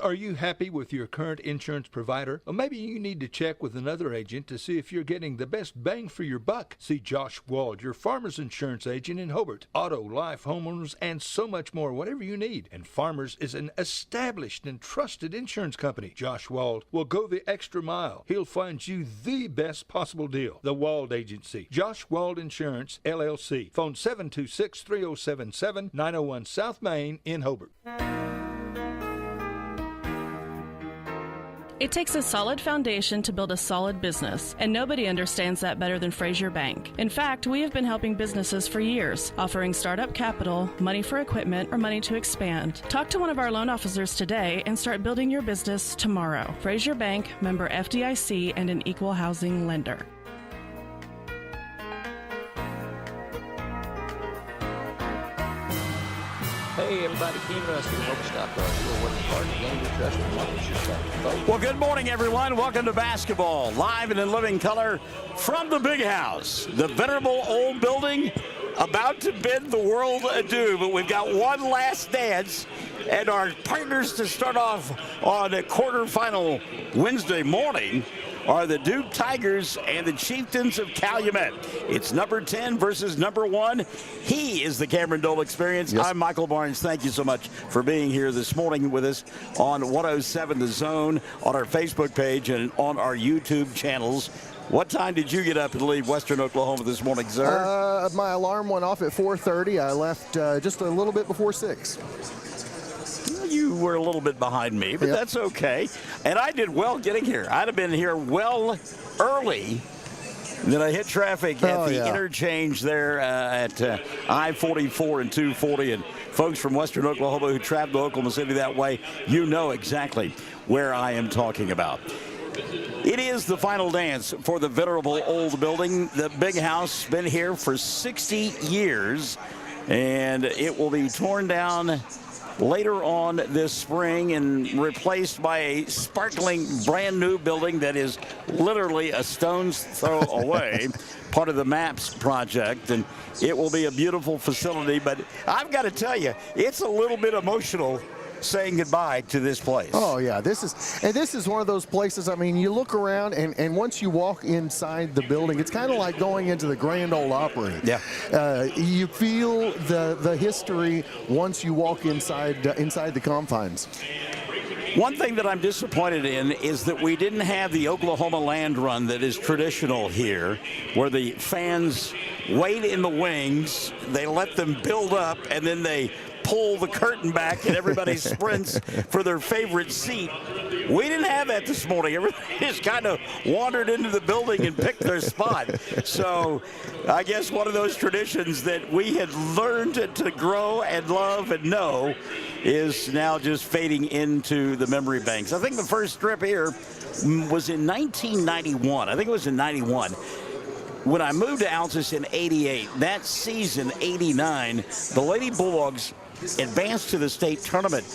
Are you happy with your current insurance provider? Or maybe you need to check with another agent to see if you're getting the best bang for your buck. See Josh Wald, your Farmers Insurance agent in Hobart. Auto, life, homeowners, and so much more, whatever you need. And Farmers is an established and trusted insurance company. Josh Wald will go the extra mile. He'll find you the best possible deal. The Wald Agency. Josh Wald Insurance, LLC. Phone 726-3077, 901 South Main in Hobart. It takes a solid foundation to build a solid business, and nobody understands that better than Frazier Bank. In fact, we have been helping businesses for years, offering startup capital, money for equipment, or money to expand. Talk to one of our loan officers today and start building your business tomorrow. Frazier Bank, member FDIC, and an equal housing lender. Hey everybody, Keen Rusty, Hope Stock Car. We're working hard to gain your trust and market. Well, good morning, everyone. Welcome to basketball, live and in living color from the Big House, the venerable old building, about to bid the world adieu. But we've got one last dance, and our partners to start off on a quarterfinal Wednesday morning are the Duke Tigers and the Chieftains of Calumet. It's number 10 versus number 1. He is the Cameron Dole Experience. Yes. I'm Michael Barnes. Thank you so much for being here this morning with us on 107 The Zone, on our Facebook page, and on our YouTube channels. What time did you get up and leave Western Oklahoma this morning, sir? My alarm went off at 4:30. I left just a little bit before 6. You were a little bit behind me, but That's okay. And I did well getting here. I'd have been here well early. Then I hit traffic at the interchange there at I-44 and 240. And folks from Western Oklahoma who travel to Oklahoma City that way, you know exactly where I am talking about. It is the final dance for the venerable old building. The Big House been here for 60 years, and it will be torn down later on this spring and replaced by a sparkling brand new building that is literally a stone's throw away, part of the MAPS project, and it will be a beautiful facility. But I've got to tell you, it's a little bit emotional saying goodbye to this place. Oh yeah, this is one of those places. I mean, you look around and once you walk inside the building, it's kind of like going into the Grand Ole Opry. Yeah. You feel the history once you walk inside the confines. One thing that I'm disappointed in is that we didn't have the Oklahoma Land Run that is traditional here, where the fans wait in the wings, they let them build up, and then they pull the curtain back and everybody sprints for their favorite seat. We didn't have that this morning. Everybody just kind of wandered into the building and picked their spot. So I guess one of those traditions that we had learned to grow and love and know is now just fading into the memory banks. I think the first trip here was in 1991. I think it was in 91. When I moved to Altus in 88, that season, 89, the Lady Bulldogs advanced to the state tournament.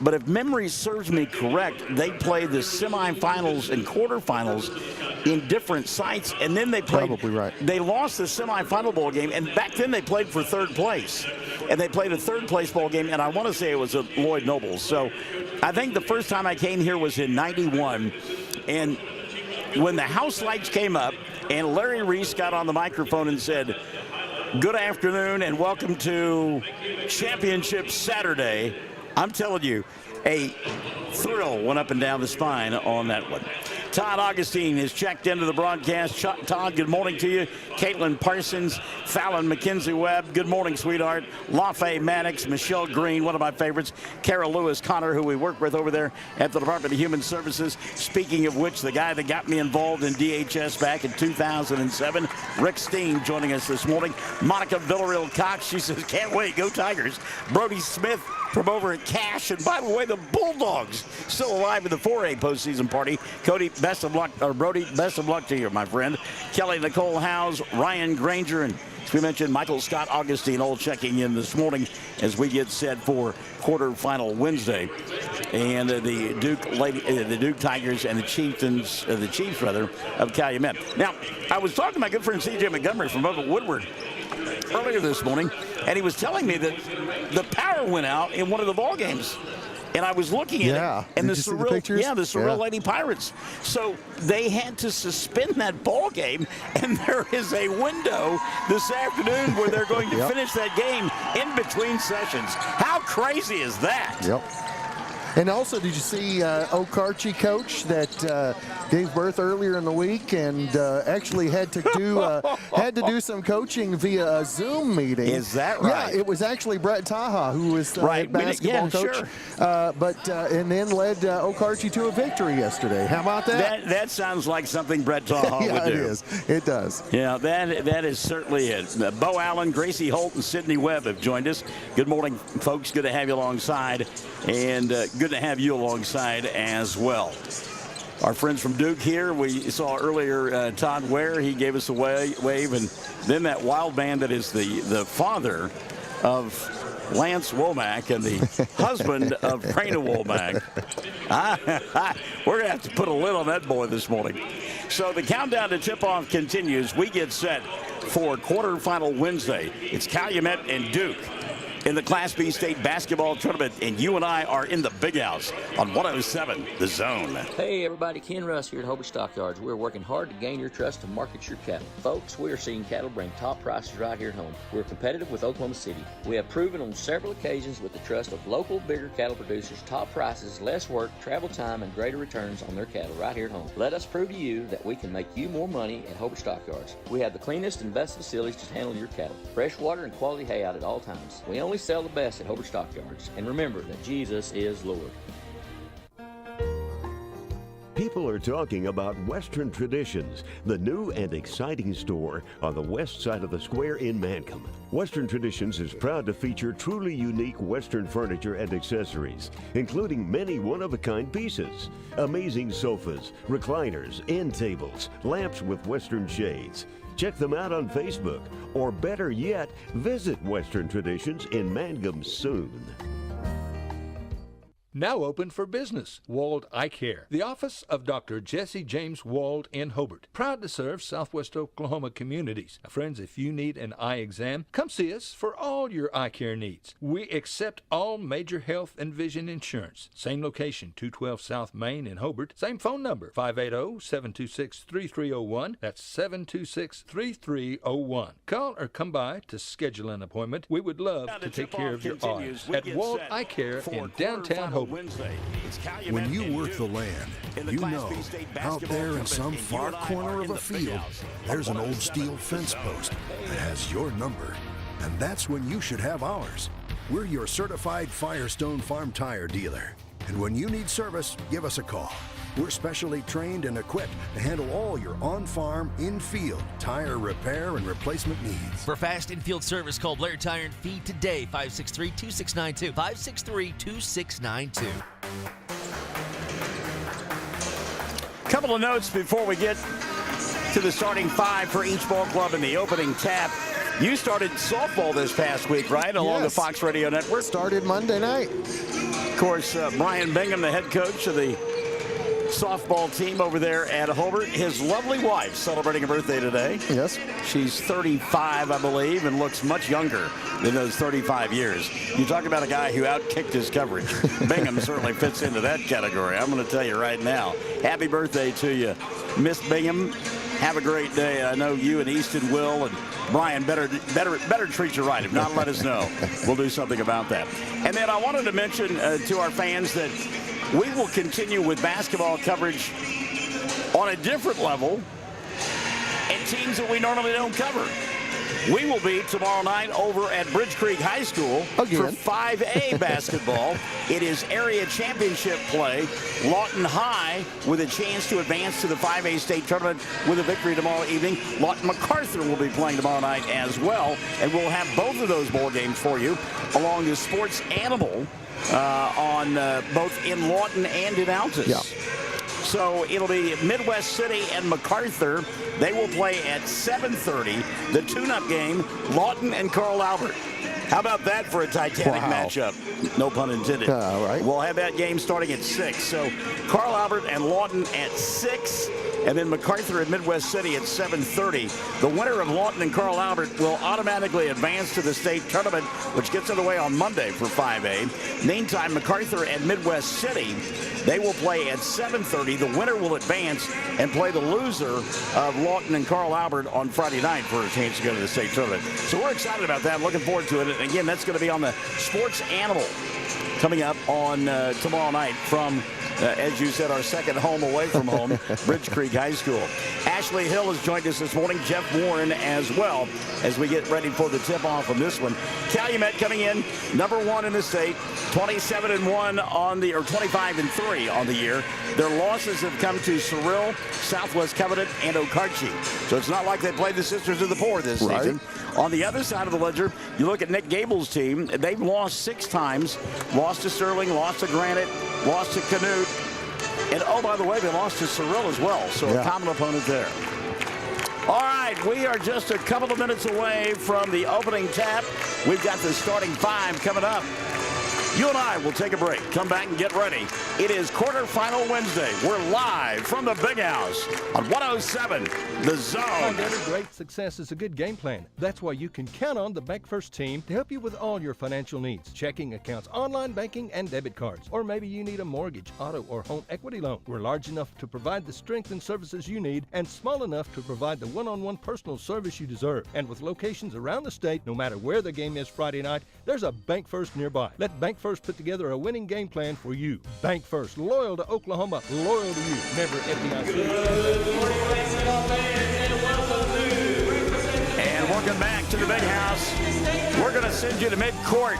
But if memory serves me correct, they played the semifinals and quarterfinals in different sites, and then they played. Probably right. They lost the semifinal ball game, and back then they played for third place, and they played a third place ball game, and I want to say it was at Lloyd Nobles. So I think the first time I came here was in 91, and when the house lights came up and Larry Reese got on the microphone and said, "Good afternoon and welcome to Championship Saturday," I'm telling you, a thrill went up and down the spine on that one. Todd Augustine has checked into the broadcast. Todd, good morning to you. Caitlin Parsons, Fallon McKenzie-Webb, good morning, sweetheart. LaFay Maddox, Michelle Green, one of my favorites. Carol Lewis Connor, who we work with over there at the Department of Human Services. Speaking of which, the guy that got me involved in DHS back in 2007, Rick Steen, joining us this morning. Monica Villarreal Cox, she says, "Can't wait, go Tigers." Brody Smith from over at Cash, and by the way, the Bulldogs still alive in the 4A postseason party. Cody, best of luck, or Brody, best of luck to you, my friend. Kelly Nicole Howes, Ryan Granger, and as we mentioned, Michael Scott Augustine all checking in this morning as we get set for quarterfinal Wednesday. And the Duke Tigers and the Chiefs of Calumet. Now, I was talking to my good friend C.J. Montgomery from over at Woodward earlier this morning, and he was telling me that the power went out in one of the ball games And I was looking at it, and the Surreal Lady Pirates. So they had to suspend that ball game, and there is a window this afternoon where they're going to finish that game in between sessions. How crazy is that? Yep. And also, did you see Okarche coach that gave birth earlier in the week and actually had to do some coaching via a Zoom meeting? Is that right? Yeah, it was actually Brett Taha who was head basketball coach, sure. And then led Okarche to a victory yesterday. How about that? That sounds like something Brett Taha would do. It is. It does. Yeah, that is certainly it. Bo Allen, Gracie Holt, and Sydney Webb have joined us. Good morning, folks. Good to have you alongside, and good to have you alongside as well. Our friends from Duke here, we saw earlier Todd Ware. He gave us a wave, and then that wild man that is the father of Lance Womack and the husband of Prana Womack. We're going to have to put a lid on that boy this morning. So the countdown to tip-off continues. We get set for quarterfinal Wednesday. It's Calumet and Duke in the Class B state basketball tournament, and you and I are in the big house on 107 The Zone. Hey everybody, Ken Russ here at Hobart Stockyards. We're working hard to gain your trust to market your cattle. Folks, we are seeing cattle bring top prices right here at home. We're competitive with Oklahoma City. We have proven on several occasions with the trust of local, bigger cattle producers, top prices, less work, travel time, and greater returns on their cattle right here at home. Let us prove to you that we can make you more money at Hobart Stockyards. We have the cleanest and best facilities to handle your cattle. Fresh water and quality hay out at all times. We only sell the best at Hobart Stockyards. And remember that Jesus is Lord. People are talking about Western Traditions, the new and exciting store on the west side of the square in Mancomb. Western Traditions is proud to feature truly unique Western furniture and accessories, including many one-of-a-kind pieces, amazing sofas, recliners, end tables, lamps with Western shades. Check them out on Facebook, or better yet, visit Western Traditions in Mangum soon. Now open for business. Wald Eye Care, the office of Dr. Jesse James Wald in Hobart. Proud to serve Southwest Oklahoma communities. Now, friends, if you need an eye exam, come see us for all your eye care needs. We accept all major health and vision insurance. Same location, 212 South Main in Hobart. Same phone number, 580-726-3301. That's 726-3301. Call or come by to schedule an appointment. We would love to take care of your eyes at Wald Eye Care in downtown Hobart. When you work the land, you know out there in some far corner of a field, there's an old steel fence post that has your number. And that's when you should have ours. We're your certified Firestone Farm Tire dealer. And when you need service, give us a call. We're specially trained and equipped to handle all your on-farm, in-field tire repair and replacement needs. For fast in-field service, call Blair Tire and Feed today, 563-2692, 563-2692. Couple of notes before we get to the starting five for each ball club in the opening tap. You started softball this past week, right, along the Fox Radio Network? Started Monday night. Of course, Brian Bingham, the head coach of the softball team over there at Hobart. His lovely wife celebrating a birthday today. Yes. She's 35, I believe, and looks much younger than those 35 years. You talk about a guy who outkicked his coverage. Bingham certainly fits into that category. I'm going to tell you right now. Happy birthday to you, Miss Bingham. Have a great day. I know you and Easton will, and Brian better treat you right. If not, let us know. We'll do something about that. And then I wanted to mention to our fans that we will continue with basketball coverage on a different level and teams that we normally don't cover. We will be tomorrow night over at Bridge Creek High School for 5A basketball. It is area championship play. Lawton High with a chance to advance to the 5A state tournament with a victory tomorrow evening. Lawton MacArthur will be playing tomorrow night as well. And we'll have both of those ball games for you along the Sports Animal on both in Lawton and in Altus. Yeah. So it'll be Midwest City and MacArthur. They will play at 7:30. The tune-up game, Lawton and Carl Albert. How about that for a Titanic matchup? No pun intended. All right. We'll have that game starting at 6. So Carl Albert and Lawton at 6, and then MacArthur and Midwest City at 7:30. The winner of Lawton and Carl Albert will automatically advance to the state tournament, which gets underway on Monday for 5A. Meantime, MacArthur and Midwest City, they will play at 7:30. The winner will advance and play the loser of Lawton and Carl Albert on Friday night for a chance to go to the state tournament. So we're excited about that. Looking forward to it. And again, that's going to be on the Sports Animal coming up on tomorrow night from, as you said, our second home away from home, Bridge Creek High School. Ashley Hill has joined us this morning, Jeff Warren as well, as we get ready for the tip-off of this one. Calumet coming in #1 in the state, 27-1 on the, or 25-3 on the year. Their losses have come to Cyril, Southwest Covenant, and Okarche. So it's not like they played the Sisters of the Poor this season. On the other side of the ledger, you look at Nick Gable's team. They've lost 6 times. Lost to Sterling, lost to Granite, lost to Canute. And, oh, by the way, they lost to Cyril as well. So a common opponent there. All right, we are just a couple of minutes away from the opening tap. We've got the starting 5 coming up. You and I will take a break. Come back and get ready. It is quarterfinal Wednesday. We're live from the Big House on 107 The Zone. Behind every great success is a good game plan. That's why you can count on the Bank First team to help you with all your financial needs. Checking accounts, online banking, and debit cards. Or maybe you need a mortgage, auto, or home equity loan. We're large enough to provide the strength and services you need and small enough to provide the one-on-one personal service you deserve. And with locations around the state, no matter where the game is Friday night, there's a Bank First nearby. Let Bank First put together a winning game plan for you. Bank First, loyal to Oklahoma, loyal to you. Member FDIC. Good morning, ladies and fans, and welcome to And welcome back to the Big House. We're going to send you to midcourt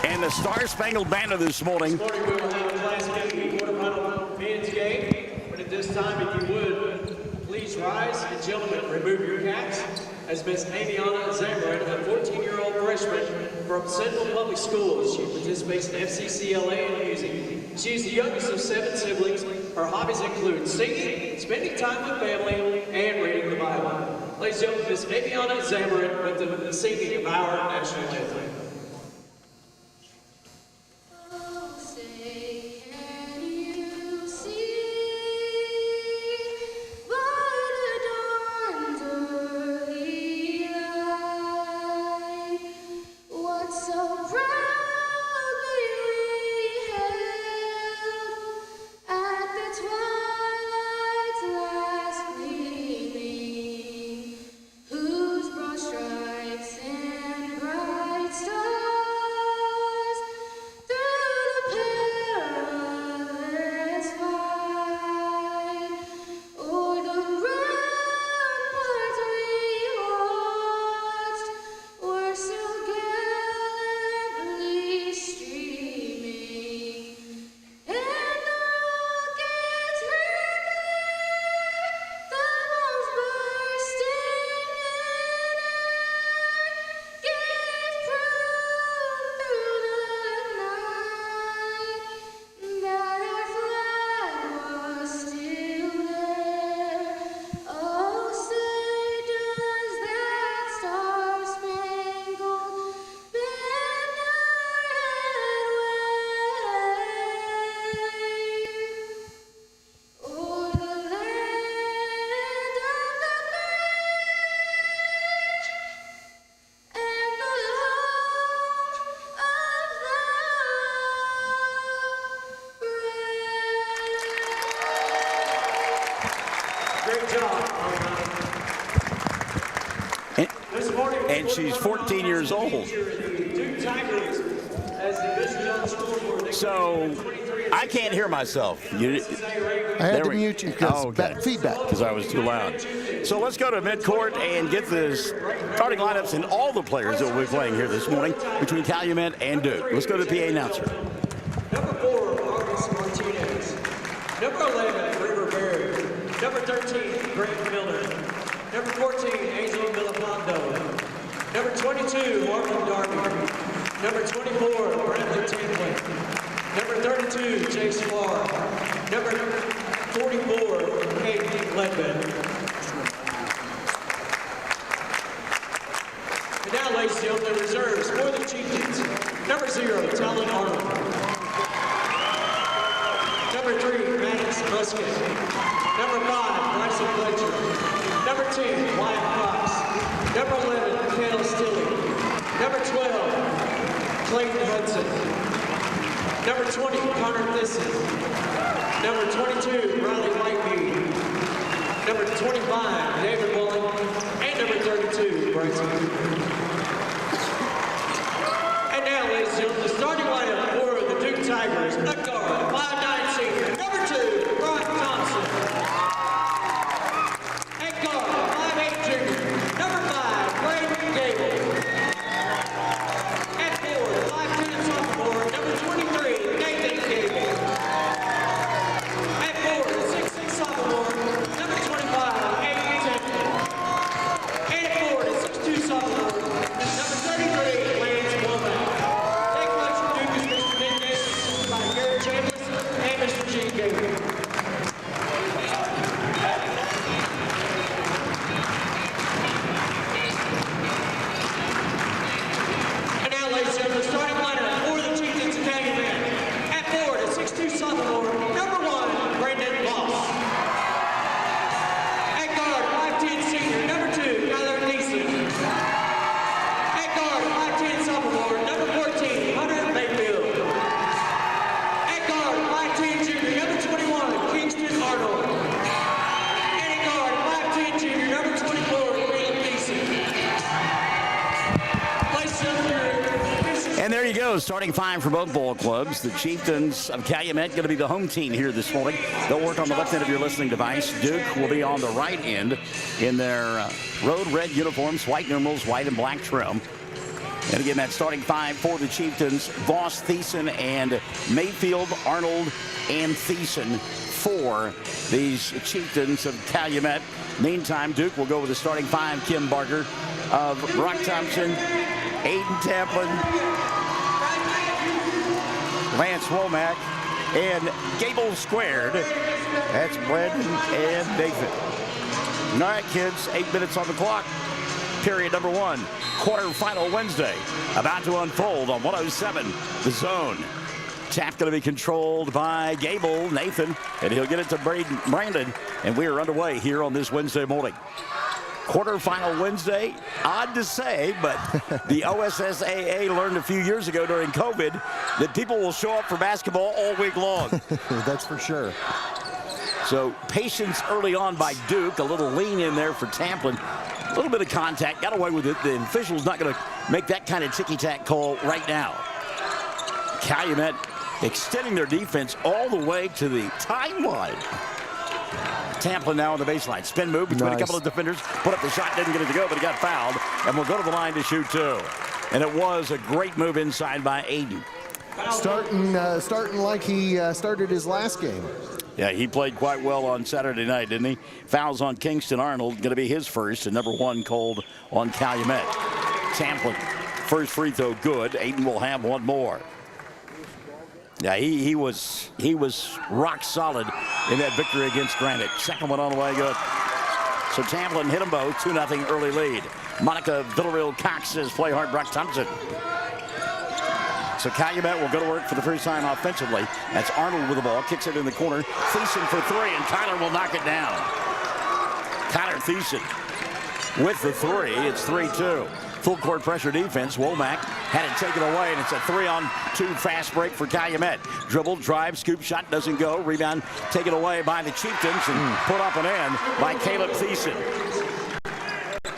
and the Star Spangled Banner this morning. This morning we will have a Class B quarterfinal men's game. But at this time, if you would, please rise, and gentlemen, remove your caps as Miss Amiana Zamarin, a 14-year-old freshman from Central Public Schools. She participates in FCCLA and music. She is the youngest of 7 siblings. Her hobbies include singing, spending time with family, and reading the Bible. Ladies and gentlemen, Miss Amiana Zamarin with the singing of our national anthem. And she's 14 years old. So I can't hear myself. I had to mute you because feedback. Because I was too loud. So let's go to midcourt and get the starting lineups and all the players that will be playing here this morning between Calumet and Duke. Let's go to the PA announcer. Number 4, Marcus Martinez. Number 11, River Berry. Number 13, Grant Miller. Number 14, Angel Villapando. Number 22, Marvin Darby. Number 24, Bradley Tingley. Number 32, Chase Farr. Number 44, Kate Ledbetter. And now, ladies and gentlemen, the reserves for the Number 12, Clayton Hudson. Number 20, Connor Thisson. Number 22, Riley Whitemead. Number 25, David Bulling. And number 32, Bryson Cooper. And now, ladies and gentlemen, the starting lineup for the Duke Tigers. At guard, 5'9" senior. Number 2, Brock Thompson. At guard, 5'8" junior. Number 5, Braden Gable. At forward, 5'10" sophomore. Number 23, Nathan Gable. At forward, 6'6" sophomore. Number 25, Aiden Temple. And at forward, 6'2" sophomore. Number 33, Lance Womack. Take coach from Duke is Mr. Nick Davis, assisted by Gary Chambliss and Mr. Gene Gable. And now, ladies and gentlemen, starting lineup for the Chieftains of Calumet. At forward, 6'2" sophomore, number 1, Brendan Moss. At guard, 5'10" senior, number 2, Tyler Neeson. At guard, 5'10" sophomore, number 14, Hunter Mayfield. At guard, 5'10" junior, number 21, Kingston Arnold. And at guard, 5'10" junior, number 24, Caleb Neeson. Place up your And there you go, starting 5 for both ball clubs. The Chieftains of Calumet going to be the home team here this morning. They'll work on the left end of your listening device. Duke will be on the right end in their road red uniforms, white numerals, white and black trim. And again, that starting 5 for the Chieftains: Voss, Thiessen, and Mayfield, Arnold, and Thiessen for these Chieftains of Calumet. Meantime, Duke will go with the starting 5: Kim Barker of Brock Thompson, Aiden Tamplin, Lance Womack, and Gable squared. That's Brandon and Nathan. All right, kids, 8 minutes on the clock. Period number 1. Quarterfinal Wednesday about to unfold on 107 The Zone. Tap going to be controlled by Gable, Nathan, and he'll get it to Brandon. And we are underway here on this Wednesday morning. Quarterfinal Wednesday, odd to say, but the OSSAA learned a few years ago during COVID that people will show up for basketball all week long. That's for sure. So patience early on by Duke, a little lean in there for Tamplin. A little bit of contact, got away with it. The official's not going to make that kind of ticky-tack call right now. Calumet extending their defense all the way to the timeline. Tamplin now on the baseline. Spin move between a couple of defenders. Put up the shot, didn't get it to go, but he got fouled. And will go to the line to shoot 2. And it was a great move inside by Aiden. Starting like he started his last game. Yeah, he played quite well on Saturday night, didn't he? Fouls on Kingston Arnold, going to be his first, and number 1 called on Calumet. Tamplin, first free throw good. Aiden will have one more. Yeah, he was rock solid in that victory against Granite. Second one on the way, good. So Tamplin hit them both, 2-0 early lead. Monica Villarreal-Cox says play hard, Brock Thompson. So Calumet will go to work for the first time offensively. That's Arnold with the ball, kicks it in the corner. Thiessen for 3, and Tyler will knock it down. Tyler Thiessen with the 3. It's 3-2. Full court pressure defense. Womack had it taken away, and it's a 3-on-2 fast break for Calumet. Dribble, drive, scoop shot doesn't go. Rebound taken away by the Chieftains and put up and in by Caleb Thiessen.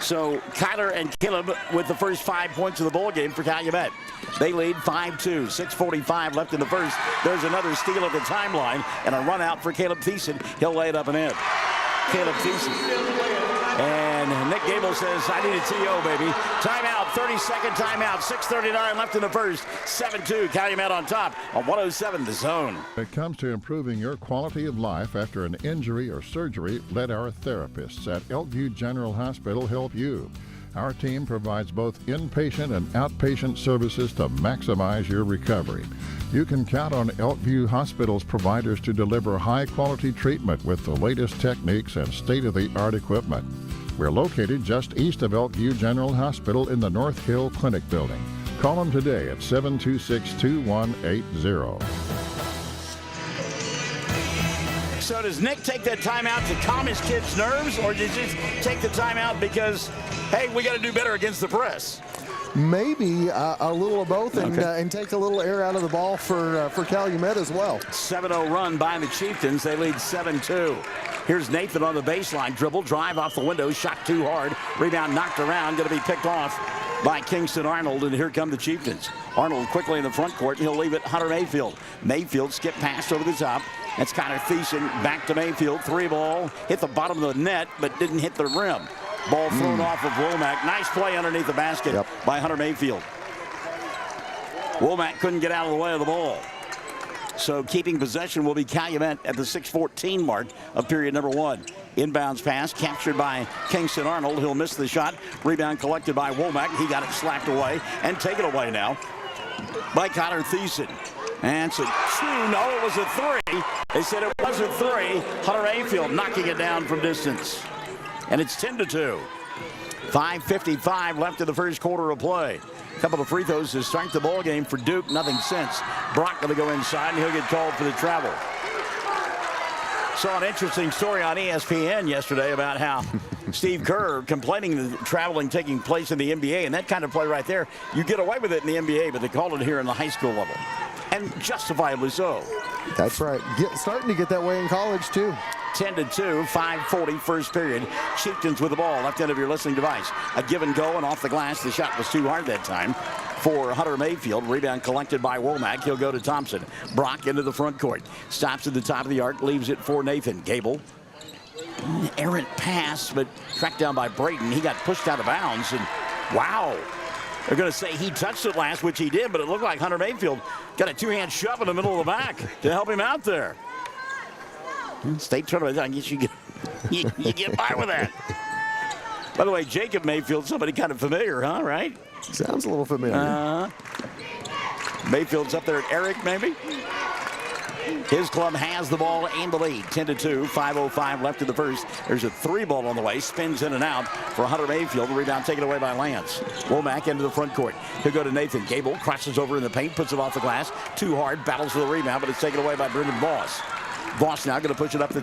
So Kyler and Caleb with the first 5 points of the ball game for Calumet. They lead 5-2. 6:45 left in the first. There's another steal at the timeline and a run out for Caleb Thiessen. He'll lay it up and in. Caleb Thiessen. And Nick Gable says, I need a TO, baby. Timeout, 30-second timeout. 6:39 left in the first. 7-2, Calumet on top on 107 The Zone. When it comes to improving your quality of life after an injury or surgery, let our therapists at Elkview General Hospital help you. Our team provides both inpatient and outpatient services to maximize your recovery. You can count on Elkview Hospital's providers to deliver high-quality treatment with the latest techniques and state-of-the-art equipment. We're located just east of Elkview General Hospital in the North Hill Clinic building. Call them today at 726-2180. So does Nick take that timeout to calm his kids' nerves, or does he take the timeout because, hey, we got to do better against the press? maybe a little of both and take a little air out of the ball for Calumet as well. 7-0 run by the Chieftains. They lead 7-2. Here's Nathan on the baseline. Dribble, drive off the window, shot too hard. Rebound knocked around, going to be picked off by Kingston Arnold, and here come the Chieftains. Arnold quickly in the front court. He'll leave it Hunter Mayfield. Mayfield skip pass over the top. That's Connor Thiessen back to Mayfield. 3-ball, hit the bottom of the net, but didn't hit the rim. Ball thrown off of Womack. Nice play underneath the basket by Hunter Mayfield. Womack couldn't get out of the way of the ball. So keeping possession will be Calumet at the 6:14 mark of period number 1. Inbounds pass captured by Kingston Arnold. He'll miss the shot. Rebound collected by Womack. He got it slapped away and taken away now by Connor Thiessen. And it's a 2. No, it was a 3. They said it was a 3. Hunter Mayfield knocking it down from distance. And it's 10-2. 5:55 left in the first quarter of play. A couple of free throws to start the ball game for Duke. Nothing since. Brock going to go inside, and he'll get called for the travel. Saw an interesting story on ESPN yesterday about how Steve Kerr complaining the traveling taking place in the NBA, and that kind of play right there, you get away with it in the NBA, but they call it here in the high school level, and justifiably so. That's right. Starting to get that way in college too. 10-2, 5:40 first period. Chieftains with the ball, left end of your listening device. A give and go, and off the glass. The shot was too hard that time for Hunter Mayfield. Rebound collected by Womack. He'll go to Thompson. Brock into the front court. Stops at the top of the arc, leaves it for Nathan. Gable. Errant pass, but tracked down by Brayton. He got pushed out of bounds, and wow. They're going to say he touched it last, which he did, but it looked like Hunter Mayfield got a two-hand shove in the middle of the back to help him out there. State tournament, I guess you get by with that. By the way, Jacob Mayfield, somebody kind of familiar, huh? Right? Sounds a little familiar. Mayfield's up there at Eric, maybe. His club has the ball and the lead. 10-2, 5:05 left in the first. There's a 3-ball on the way. Spins in and out for Hunter Mayfield. The rebound taken away by Lance. Womack into the front court. He'll go to Nathan. Gable crosses over in the paint, puts it off the glass. Too hard, battles for the rebound, but it's taken away by Brendan Voss. Voss now going to push it up the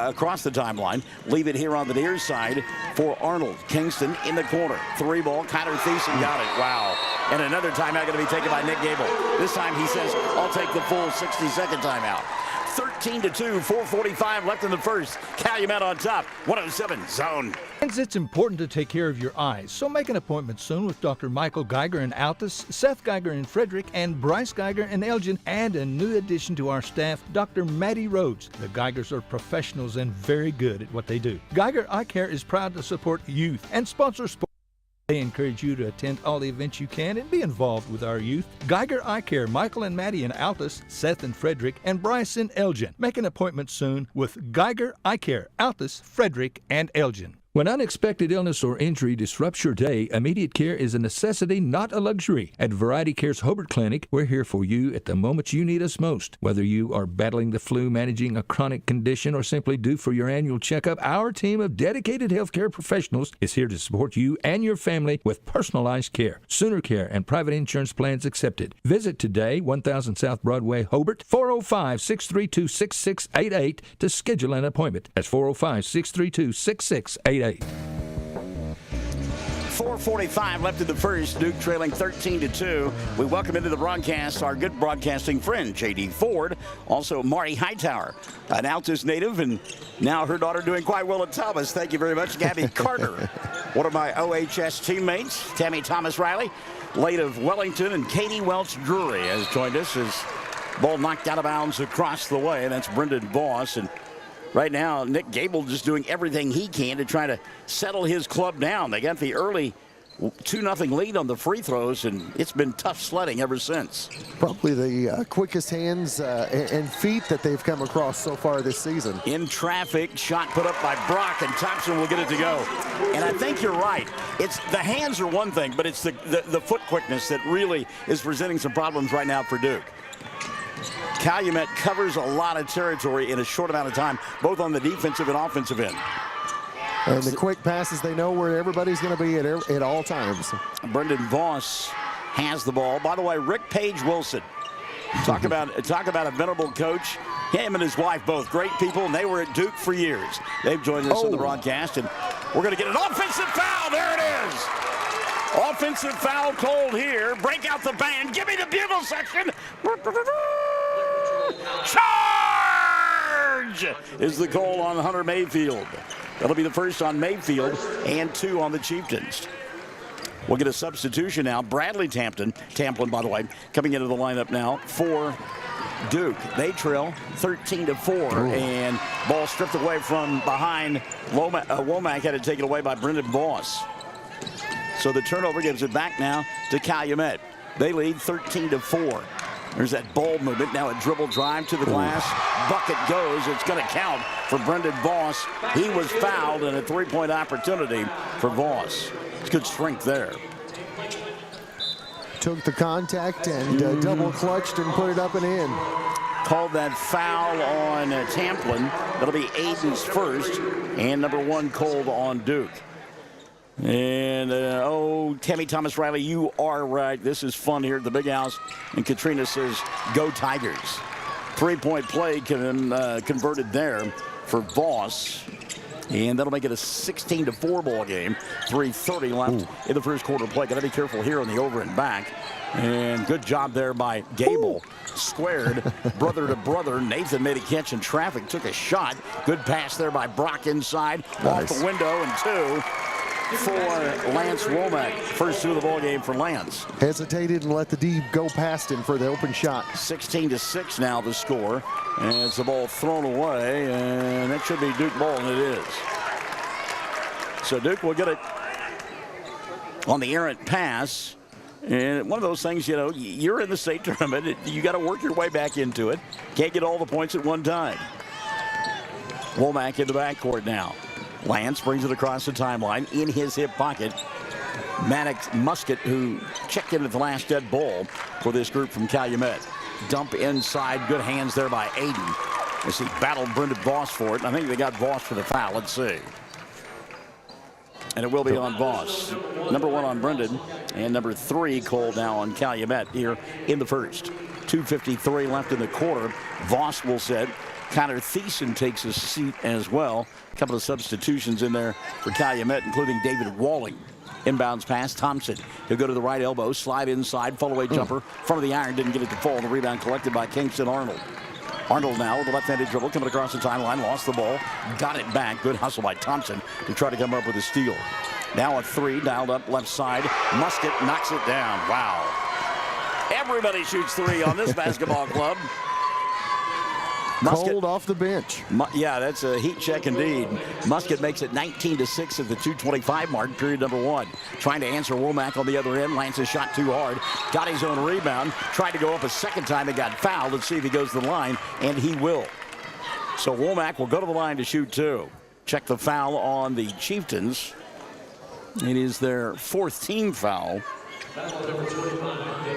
across the timeline. Leave it here on the near side for Arnold. Kingston in the corner. 3-ball. Connor Thiessen got it. Wow. And another timeout going to be taken by Nick Gable. This time he says, I'll take the full 60-second timeout. 13-2, 4:45 left in the first. Calumet on top, 107 zone. It's important to take care of your eyes, so make an appointment soon with Dr. Michael Geiger in Altus, Seth Geiger in Frederick, and Bryce Geiger in Elgin, and a new addition to our staff, Dr. Maddie Rhodes. The Geigers are professionals and very good at what they do. Geiger Eye Care is proud to support youth and sponsor sports. They encourage you to attend all the events you can and be involved with our youth. Geiger Eye Care, Michael and Maddie in Altus, Seth in Frederick, and Bryce in Elgin. Make an appointment soon with Geiger Eye Care, Altus, Frederick, and Elgin. When unexpected illness or injury disrupts your day, immediate care is a necessity, not a luxury. At Variety Care's Hobart Clinic, we're here for you at the moments you need us most. Whether you are battling the flu, managing a chronic condition, or simply due for your annual checkup, our team of dedicated healthcare professionals is here to support you and your family with personalized care. Sooner Care and private insurance plans accepted. Visit today, 1000 South Broadway, Hobart, 405-632-6688 to schedule an appointment. That's 405-632-6688. 4:45 left in the first. Duke trailing 13-2. We welcome into the broadcast our good broadcasting friend, J.D. Ford. Also, Marty Hightower, an Altus native, and now her daughter doing quite well at Thomas. Thank you very much. Gabby Carter, one of my OHS teammates. Tammy Thomas Riley, late of Wellington, and Katie Welch Drury has joined us as ball knocked out of bounds across the way. That's Brendan Voss. And right now, Nick Gable just doing everything he can to try to settle his club down. They got the early 2-0 lead on the free throws, and it's been tough sledding ever since. Probably the quickest hands and feet that they've come across so far this season. In traffic, shot put up by Brock, and Thompson will get it to go. And I think you're right. It's the hands are one thing, but it's the foot quickness that really is presenting some problems right now for Duke. Calumet covers a lot of territory in a short amount of time, both on the defensive and offensive end. And the quick passes, they know where everybody's going to be at all times. Brendan Voss has the ball. By the way, Rick Page Wilson, talk about a venerable coach. Him and his wife, both great people, and they were at Duke for years. They've joined us on the broadcast, and we're going to get an offensive foul. There it is. Offensive foul called here. Break out the band. Give me the bugle section. Charge is the call on Hunter Mayfield. That'll be the first on Mayfield and 2 on the Chieftains. We'll get a substitution now. Bradley Tamplin, by the way, coming into the lineup now for Duke. They trail 13-4, and ball stripped away from behind. Womack had it taken away by Brendan Voss. So the turnover gives it back now to Calumet. They lead 13-4. There's that ball movement. Now a dribble drive to the glass. Bucket goes. It's going to count for Brendan Voss. He was fouled, and a 3-point opportunity for Voss. It's good strength there. Took the contact and double clutched and put it up and in. Called that foul on Tamplin. That'll be Aiden's first, and number 1 called on Duke. And, Tammy Thomas Riley, you are right. This is fun here at the Big House. And Katrina says, go Tigers. 3-point play converted there for Voss. And that'll make it a 16-4 ball game. 3:30 left in the first quarter play. Got to be careful here on the over and back. And good job there by Gable. Squared, brother to brother. Nathan made a catch in traffic, took a shot. Good pass there by Brock inside. Nice. Off the window, and 2 for Lance Womack. First 2 of the ball game for Lance. Hesitated and let the D go past him for the open shot. 16-6 now the score. And it's the ball thrown away, and that should be Duke ball, and it is. So Duke will get it on the errant pass. And one of those things, you know, you're in the state tournament. You got to work your way back into it. Can't get all the points at one time. Womack in the backcourt now. Lance brings it across the timeline in his hip pocket. Maddox Musket, who checked in at the last dead ball for this group from Calumet. Dump inside. Good hands there by Aiden as he battled Brendan Voss for it. I think they got Voss for the foul. Let's see. And it will be on Voss. Number 1 on Brendan, and number 3 called now on Calumet here in the first. 2:53 left in the quarter. Voss will set. Connor Thiessen takes a seat as well. A couple of substitutions in there for Calumet, including David Walling. Inbounds pass, Thompson. He'll go to the right elbow, slide inside, fall-away jumper. Front of the iron, didn't get it to fall. The rebound collected by Kingston Arnold. Arnold now with the left-handed dribble, coming across the timeline, lost the ball, got it back. Good hustle by Thompson to try to come up with a steal. Now a 3, dialed up left side. Musket knocks it down. Wow. Everybody shoots 3 on this basketball club. Musket, cold off the bench. Yeah, that's a heat check indeed. Musket makes it 19-6 at the 2:25 mark, period number 1. Trying to answer Womack on the other end. Lance's shot too hard. Got his own rebound. Tried to go up a second time and got fouled. Let's see if he goes to the line, and he will. So Womack will go to the line to shoot 2. Check the foul on the Chieftains. It is their 4th team foul.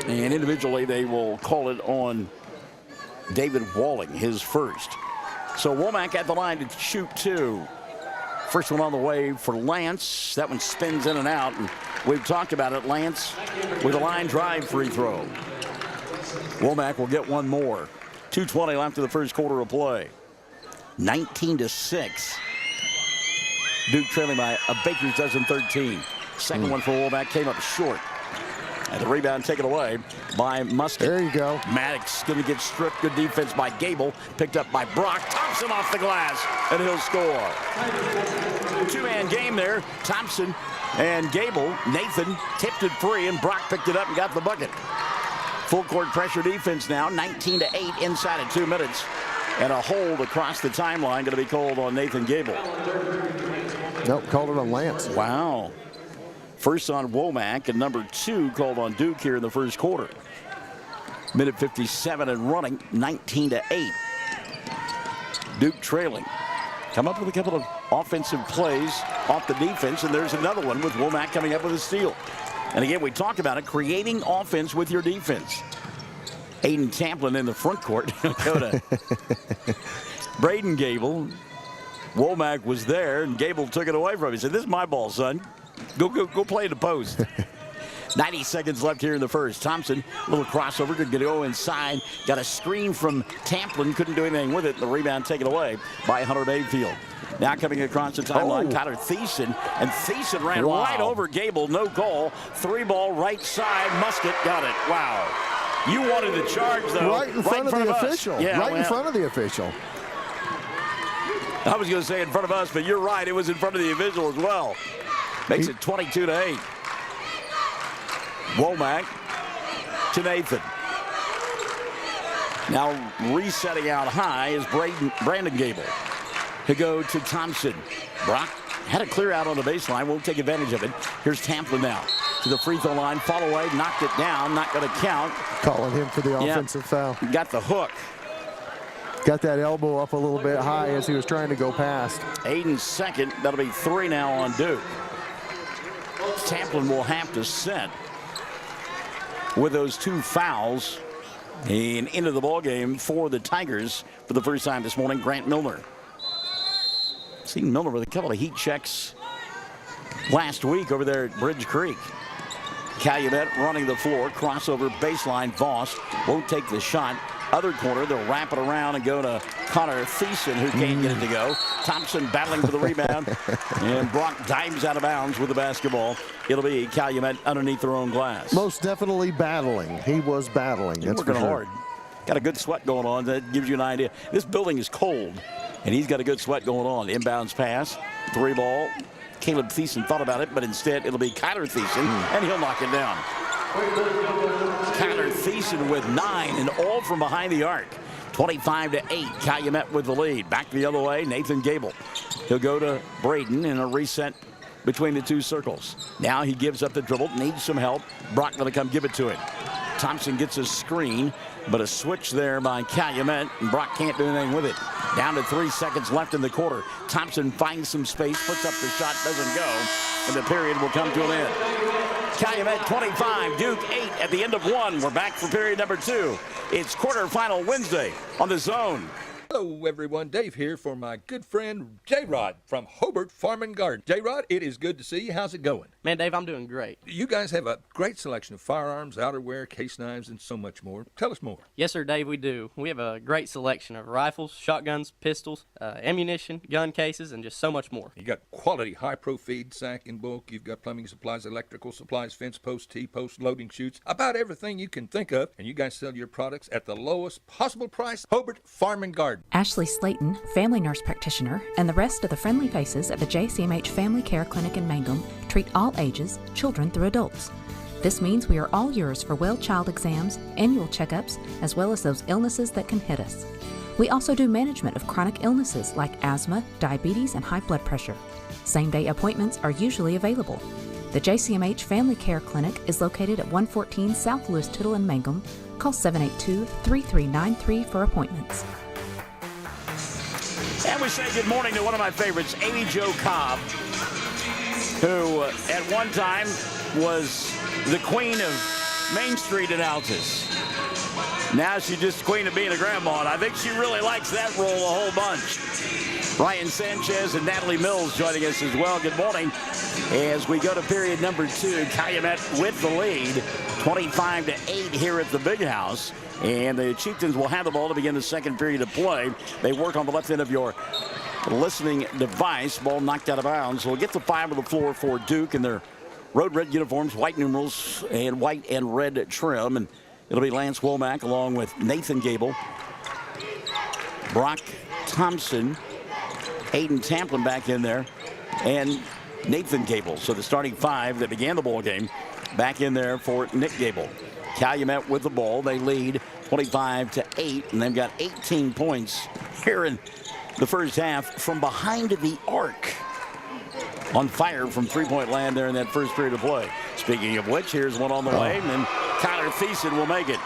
And individually, they will call it on David Walling, his first. So Womack at the line to shoot 2. First one on the way for Lance. That one spins in and out. And we've talked about it. Lance with a line drive free throw. Womack will get one more. 2:20 left in the first quarter of play. 19-6. Duke trailing by a baker's dozen 13. Second one for Womack came up short. And the rebound taken away by Musket. There you go. Maddox going to get stripped. Good defense by Gable. Picked up by Brock. Thompson off the glass, and he'll score. 2-man game there. Thompson and Gable. Nathan tipped it free, and Brock picked it up and got the bucket. Full court pressure defense now. 19-8 inside of 2 minutes. And a hold across the timeline going to be called on Nathan Gable. Nope, called it on Lance. Wow. First on Womack, and number 2 called on Duke here in the first quarter. Minute 57 and running, 19-8. Duke trailing. Come up with a couple of offensive plays off the defense, and there's another one with Womack coming up with a steal. And again, we talked about it, creating offense with your defense. Aiden Tamplin in the front court. Go to Braden Gable. Womack was there, and Gable took it away from him. He said, "This is my ball, son. Go play in the post." 90 seconds left here in the first. Thompson, little crossover, could go inside. Got a screen from Tamplin, couldn't do anything with it. The rebound taken away by Hunter Mayfield. Now coming across the timeline, Tyler Thiessen, and Thiessen ran right over Gable, no goal. 3-ball right side, Musket got it. Wow. You wanted the charge, though. Right in front of the us. official. Yeah, right in front of the official. I was going to say in front of us, but you're right. It was in front of the official as well. Makes it 22-8. Womack to Nathan. Now resetting out high is Brandon Gable. To go to Thompson. Brock had a clear out on the baseline. Won't take advantage of it. Here's Tamplin now. To the free throw line. Fall away. Knocked it down. Not going to count. Calling him for the offensive foul. Got the hook. Got that elbow up a little bit high as he was trying to go past. Aiden's second. That'll be 3 now on Duke. Tamplin will have to set with those 2 fouls. And into the ball game for the Tigers for the first time this morning, Grant Milner. Seen Milner with a couple of heat checks last week over there at Bridge Creek. Calumet running the floor, crossover baseline. Voss won't take the shot. Other corner, they'll wrap it around and go to Connor Thiessen, who can't get it to go. Thompson battling for the rebound, and Brock dives out of bounds with the basketball. It'll be Calumet underneath their own glass. Most definitely battling. He was battling. He's working hard. Got a good sweat going on. That gives you an idea. This building is cold, and he's got a good sweat going on. Inbounds pass, 3-ball. Caleb Thiessen thought about it, but instead it'll be Kyler Thiessen, and he'll knock it down. Kyler Thiessen with 9, and all from behind the arc. 25-8. Calumet with the lead. Back the other way, Nathan Gable. He'll go to Braden in a reset between the 2 circles. Now he gives up the dribble, needs some help. Brock going to come give it to him. Thompson gets a screen, but a switch there by Calumet, and Brock can't do anything with it. Down to 3 seconds left in the quarter. Thompson finds some space, puts up the shot, doesn't go, and the period will come to an end. Calumet 25, Duke 8 at the end of 1. We're back for period number 2. It's quarterfinal Wednesday on The Zone. Hello, everyone. Dave here for my good friend J-Rod from Hobart Farm and Garden. J-Rod, it is good to see you. How's it going? Man, Dave, I'm doing great. You guys have a great selection of firearms, outerwear, case knives, and so much more. Tell us more. Yes, sir, Dave, we do. We have a great selection of rifles, shotguns, pistols, ammunition, gun cases, and just so much more. You got quality high-pro feed, sack in bulk. You've got plumbing supplies, electrical supplies, fence posts, T-posts, loading chutes, about everything you can think of. And you guys sell your products at the lowest possible price. Hobart Farm and Garden. Ashley Slayton, family nurse practitioner, and the rest of the friendly faces at the JCMH Family Care Clinic in Mangum treat all ages, children through adults. This means we are all yours for well child exams, annual checkups, as well as those illnesses that can hit us. We also do management of chronic illnesses like asthma, diabetes, and high blood pressure. Same-day appointments are usually available. The JCMH Family Care Clinic is located at 114 South Lewis Tittle in Mangum. Call 782-3393 for appointments. And we say good morning to one of my favorites, Amy Jo Cobb, who at one time was the queen of Main Street in Altus. Now she's just queen of being a grandma, and I think she really likes that role a whole bunch. Ryan Sanchez and Natalie Mills joining us as well. Good morning. As we go to period number 2, Calumet with the lead, 25-8 here at the Big House. And the Chieftains will have the ball to begin the second period of play. They work on the left end of your listening device. Ball knocked out of bounds. We'll get the 5 on the floor for Duke in their road red uniforms, white numerals, and white and red trim. And it'll be Lance Womack along with Nathan Gable, Brock Thompson, Aiden Tamplin back in there, and Nathan Gable. So the starting 5 that began the ball game back in there for Nick Gable. Calumet with the ball. They lead 25-8, and they've got 18 points here in the first half from behind the arc. On fire from three-point land there in that first period of play. Speaking of which, here's one on the way, and then Kyler Thiessen will make it.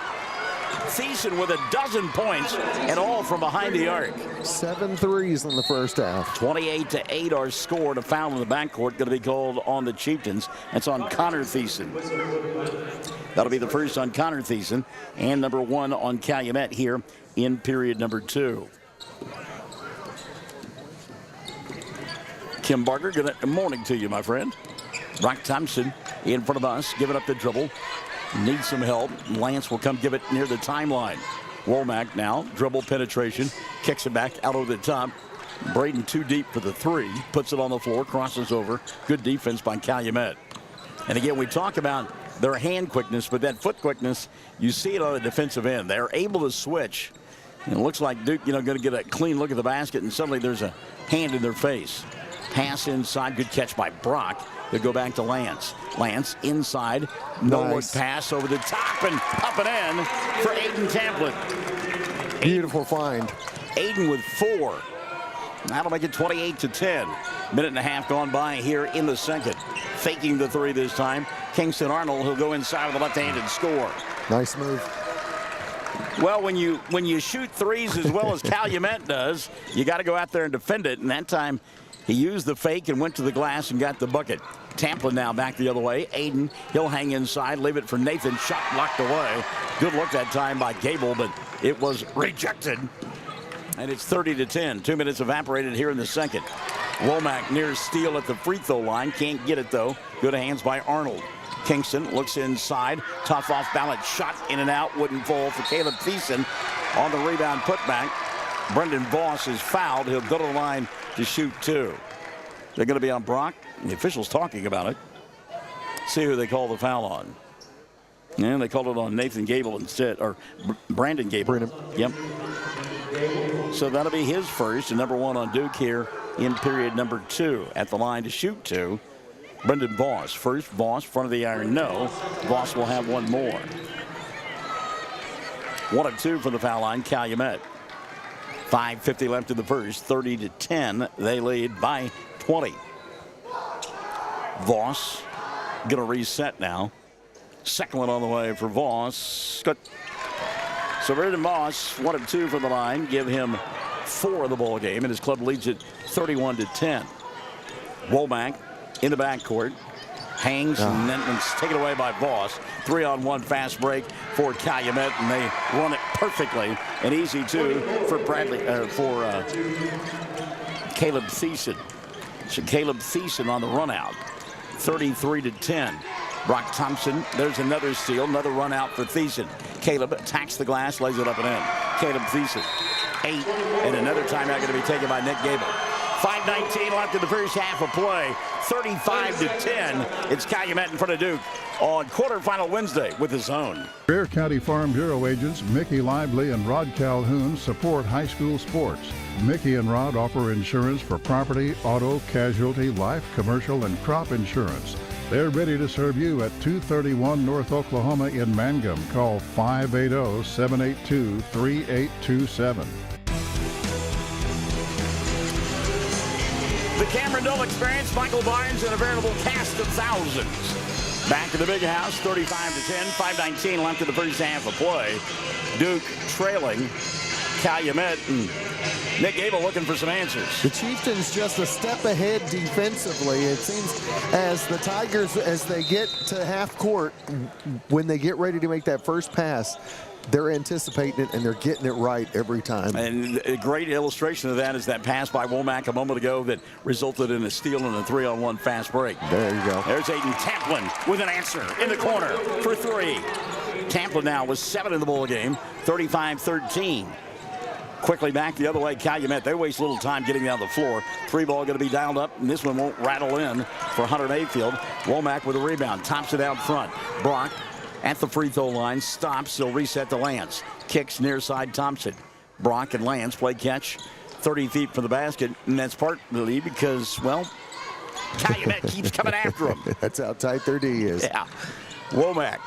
Thiessen with 12 points and all from behind the arc. 7 threes in the first half. 28-8 our score. A foul in the backcourt going to be called on the Chieftains. That's on Connor Thiessen. That'll be the first on Connor Thiessen and number 1 on Calumet here in period number 2. Kim Barker, good morning to you, my friend. Brock Thompson in front of us, giving up the dribble. Needs some help. Lance will come give it near the timeline. Womack now, dribble penetration, kicks it back out over the top. Braden too deep for the three, puts it on the floor, crosses over. Good defense by Calumet. And again, we talk about their hand quickness, but that foot quickness, you see it on the defensive end. They're able to switch. And it looks like Duke, going to get a clean look at the basket, and suddenly there's a hand in their face. Pass inside, good catch by Brock. They'll go back to Lance. Lance inside, no look pass over the top and up and in for Aiden Tamplin. Beautiful find. Aiden with 4. That'll make it 28-10. Minute and a half gone by here in the second. Faking the three this time. Kingston Arnold, he'll go inside with a left-handed score. Nice move. Well, when you shoot threes as well as Calumet does, you got to go out there and defend it. And that time, he used the fake and went to the glass and got the bucket. Tamplin now back the other way. Aiden, he'll hang inside, leave it for Nathan. Shot blocked away. Good look that time by Gable, but it was rejected. And it's 30-10. 2 minutes evaporated here in the second. Womack near steal at the free throw line. Can't get it, though. Good hands by Arnold. Kingston looks inside. Tough off balance shot in and out. Wouldn't fall for Caleb Thiessen on the rebound putback. Brendan Voss is fouled. He'll go to the line to shoot 2. They're going to be on Brock. The officials talking about it. See who they call the foul on. And they called it on Nathan Gable instead, or Brandon Gable. Yep. So that'll be his first, and number 1 on Duke here in period number 2. At the line to shoot 2. Brendan Voss first. Voss front of the iron, no. Voss will have one more. 1 of 2 for the foul line, Calumet. 5:50 left in the first. 30-10. They lead by 20. Voss going to reset now. Second one on the way for Voss. Good. So Brendan Voss, 1 of 2 from the line. Give him 4 of the ball game, and his club leads it 31-10. Womack in the backcourt. Hangs and then it's taken away by Voss. 3-on-1 fast break for Calumet, and they run it perfectly. An easy 2 for Caleb Thiessen. So Caleb Thiessen on the run out. 33-10. Brock Thompson, there's another steal, another run out for Thiessen. Caleb attacks the glass, lays it up and in. Caleb Thiessen, 8, and another timeout going to be taken by Nick Gable. 5:19 left in the first half of play. 35-10. It's Calumet in front of Duke on quarterfinal Wednesday with his own. Bear County Farm Bureau agents Mickey Lively and Rod Calhoun support high school sports. Mickey and Rod offer insurance for property, auto, casualty, life, commercial, and crop insurance. They're ready to serve you at 231 North Oklahoma in Mangum. Call 580-782-3827. The Cameron Dole Experience, Michael Barnes, and a veritable cast of thousands. Back to the big house, 35-10, 5:19 left in the first half of play. Duke trailing Calumet, and Nick Gable looking for some answers. The Chieftains just a step ahead defensively. It seems as the Tigers, as they get to half court, when they get ready to make that first pass, they're anticipating it and they're getting it right every time. And a great illustration of that is that pass by Womack a moment ago that resulted in a steal and a 3-on-1 fast break. There you go. There's Aiden Tamplin with an answer in the corner for 3. Tamplin now with 7 in the ball game, 35-13. Quickly back the other way, Calumet. They waste a little time getting down the floor. 3 ball going to be dialed up, and this one won't rattle in for Hunter Mayfield. Womack with a rebound, tops it out front. Brock at the free throw line, stops. He'll reset to Lance. Kicks near side Thompson. Brock and Lance play catch 30 feet from the basket, and that's partly because, well, Calumet keeps coming after him. That's how tight their D is. Yeah. Womack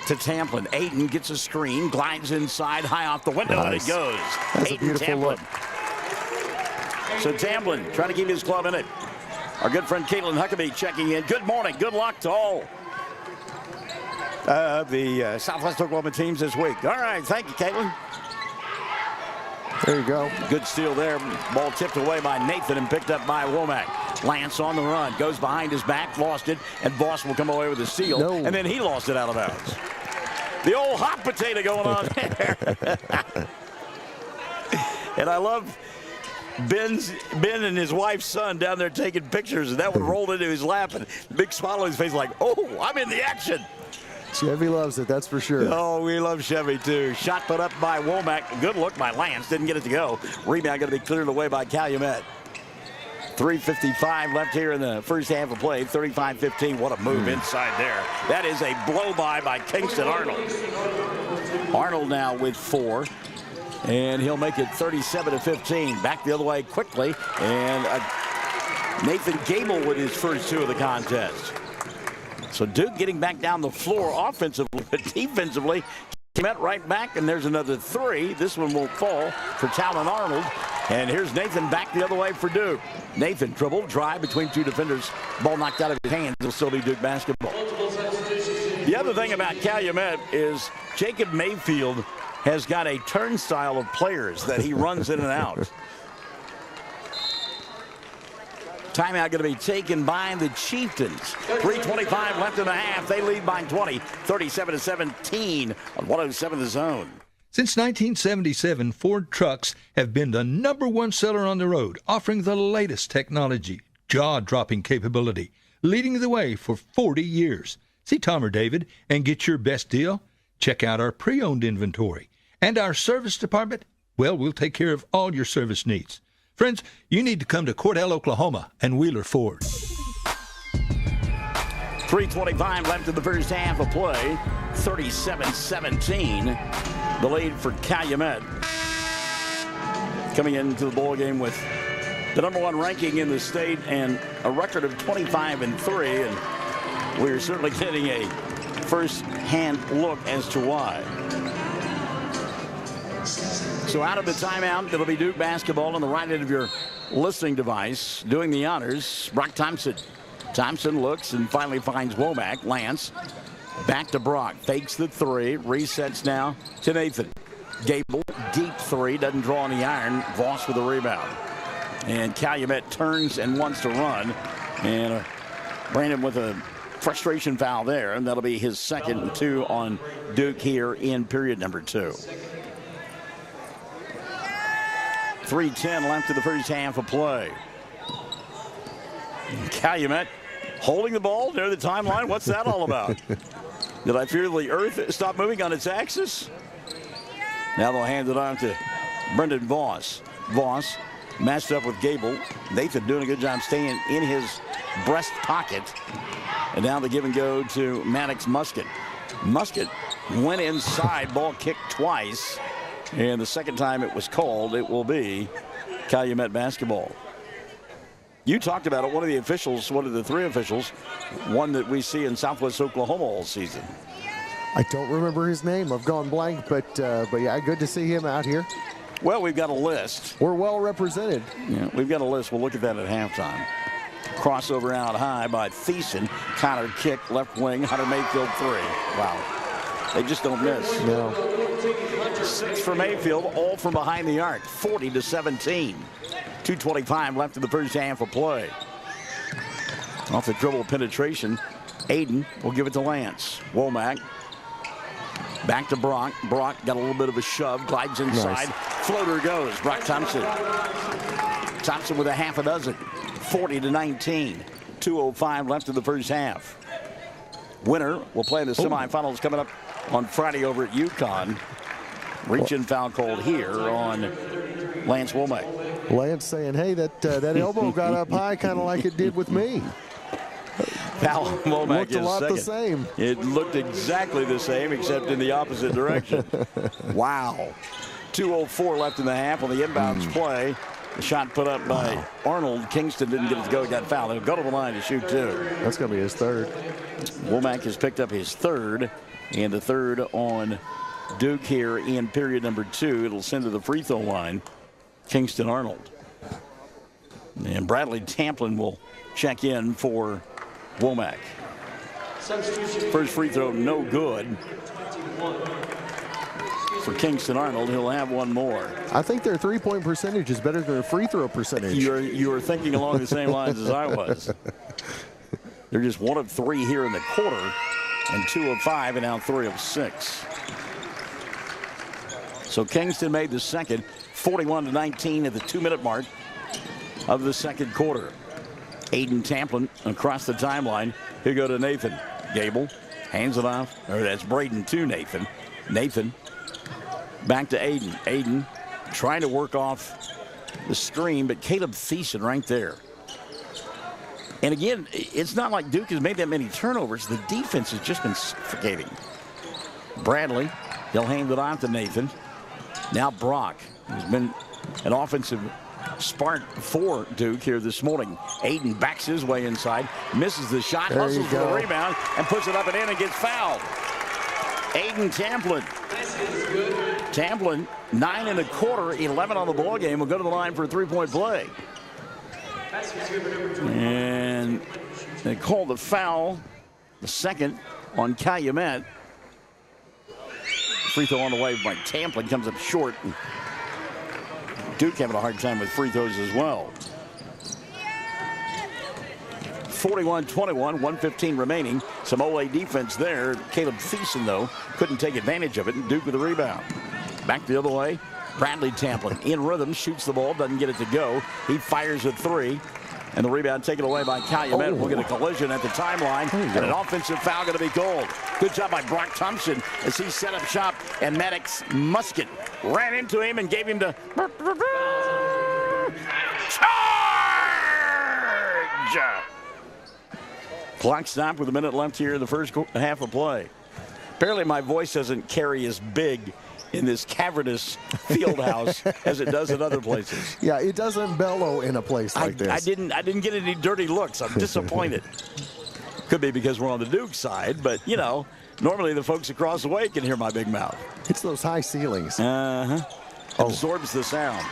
to Tamplin. Aiden gets a screen, glides inside, high off the window, and it goes. That's Aiden a beautiful Tamplin. look. So Tamplin trying to keep his club in it. Our good friend Caitlin Huckabee checking in. Good morning. Good luck to all the Southwest Oklahoma teams this week. All right. Thank you, Caitlin. There you go. Good steal there. Ball tipped away by Nathan and picked up by Womack. Lance on the run. Goes behind his back. Lost it. And Voss will come away with a steal. No. And then he lost it out of bounds. The old hot potato going on there. And I love Ben and his wife's son down there taking pictures, and that one rolled into his lap, and big smile on his face like, oh, I'm in the action. Chevy loves it, that's for sure. Oh, we love Chevy, too. Shot put up by Womack. Good look by Lance. Didn't get it to go. Rebound going to be cleared away by Calumet. 3:55 left here in the first half of play. 35-15. What a move inside there. That is a blow-by Kingston Arnold. Arnold now with 4. And he'll make it 37-15. Back the other way quickly. And Nathan Gable with his first 2 of the contest. So Duke getting back down the floor offensively, but defensively, met right back, and there's another 3. This one won't fall for Talon Arnold. And here's Nathan back the other way for Duke. Nathan dribble, drive between 2 defenders. Ball knocked out of his hands. It'll still be Duke basketball. The other thing about Calumet is Jacob Mayfield has got a turnstile of players that he runs in and out. Timeout going to be taken by the Chieftains. 3:25 left in the half. They lead by 20, 37-17 on 107 The Zone. Since 1977, Ford trucks have been the #1 seller on the road, offering the latest technology, jaw-dropping capability, leading the way for 40 years. See Tom or David and get your best deal? Check out our pre-owned inventory. And our service department? Well, we'll take care of all your service needs. Friends, you need to come to Cordell, Oklahoma and Wheeler Ford. 3:25 left in the first half of play. 37-17. The lead for Calumet. Coming into the ball game with the #1 ranking in the state and a record of 25-3. And we're certainly getting a first-hand look as to why. So out of the timeout, it'll be Duke basketball on the right end of your listening device. Doing the honors, Brock Thompson. Thompson looks and finally finds Womack. Lance back to Brock. Fakes the 3. Resets now to Nathan. Gable, deep 3. Doesn't draw on the iron. Voss with the rebound. And Calumet turns and wants to run. And Brandon with a frustration foul there. And that'll be his second and 2 on Duke here in period number 2. 3:10 left in the first half of play. Calumet holding the ball near the timeline. What's that all about? Did I fear the earth stop moving on its axis? Now they'll hand it on to Brendan Voss. Voss matched up with Gable. Nathan doing a good job staying in his breast pocket. And now the give and go to Maddox Musket. Musket went inside, ball kicked twice. And the second time it was called, it will be Calumet basketball. You talked about it. One of the officials, one of the 3 officials, one that we see in Southwest Oklahoma all season. I don't remember his name. I've gone blank, but yeah, good to see him out here. Well, we've got a list. We're well represented. Yeah, we've got a list. We'll look at that at halftime. Crossover out high by Thiessen. Counter kick, left wing. Hunter Mayfield 3. Wow. They just don't miss. No. 6 for Mayfield, all from behind the arc. 40-17. 2:25 left in the first half of play. Off the dribble penetration, Aiden will give it to Lance. Womack back to Brock. Brock got a little bit of a shove, glides inside. Nice. Floater goes. Brock Thompson. Thompson with a half a dozen. 40-19. 2:05 left in the first half. Winner will play in the semifinals coming up on Friday over at UConn. Reach-in foul called here on Lance Womack. Lance saying, hey, that elbow got up high kind of like it did with me. Foul Womack looked a lot the same. It looked exactly the same, except in the opposite direction. Wow. 2:04 left in the half on the inbounds play. The shot put up by Arnold. Kingston didn't get it to go. He got fouled. He'll go to the line to shoot 2. That's going to be his 3rd. Womack has picked up his 3rd, and the 3rd on Duke here in period number 2. It'll send to the free throw line Kingston Arnold. And Bradley Tamplin will check in for Womack. First free throw, no good for Kingston Arnold. He'll have one more. I think their 3-point percentage is better than their free throw percentage. You were thinking along the same lines as I was. They're just 1 of 3 here in the quarter, and 2 of 5, and now 3 of 6. So Kingston made the second, 41-19 at the 2-minute mark. of the second quarter. Aiden Tamplin across the timeline. Here go to Nathan. Gable hands it off. Or that's Braden to Nathan. Nathan back to Aiden. Aiden trying to work off the screen, but Caleb Thiessen right there. And again, it's not like Duke has made that many turnovers. The defense has just been suffocating. Bradley, he'll hand it on to Nathan. Now Brock, who's been an offensive spark for Duke here this morning. Aiden backs his way inside, misses the shot, hustles for the rebound, and puts it up and in and gets fouled. Aiden Tamplin. Tamplin, 9 1/4, 11 on the ball game. Will go to the line for a three-point play. And they called the foul, the second on Calumet. Free throw on the way by Tamplin comes up short. Duke having a hard time with free throws as well. 41-21, 1:15 remaining. Some OA defense there. Caleb Thiessen, though, couldn't take advantage of it, and Duke with the rebound. Back the other way. Bradley Tamplin in rhythm, shoots the ball, doesn't get it to go. He fires a three, and the rebound taken away by Calumet. We'll get a collision at the timeline, and an offensive foul going to be called. Good job by Brock Thompson as he set up shop, and Maddox Musket ran into him and gave him the charge! Clock stopped with a minute left here in the first half of play. Apparently my voice doesn't carry as big in this cavernous field house as it does in other places. Yeah, it doesn't bellow in a place like this. I didn't get any dirty looks. I'm disappointed. Could be because we're on the Duke side, but you know, normally the folks across the way can hear my big mouth. It's those high ceilings. Absorbs the sound.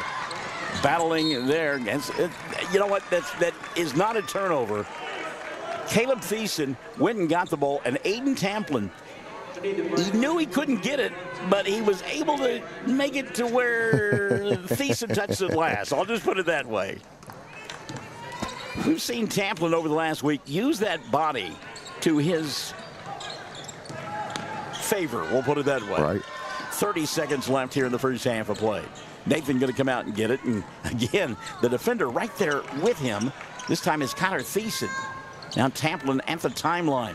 Battling there against it. You know what? That is not a turnover. Caleb Thiessen went and got the ball, and Aiden Tamplin, he knew he couldn't get it, but he was able to make it to where Thiessen touched it last. I'll just put it that way. We've seen Tamplin over the last week use that body to his favor. We'll put it that way. Right. 30 seconds left here in the first half of play. Nathan going to come out and get it. And again, the defender right there with him. This time is Connor Thiessen. Now Tamplin at the timeline.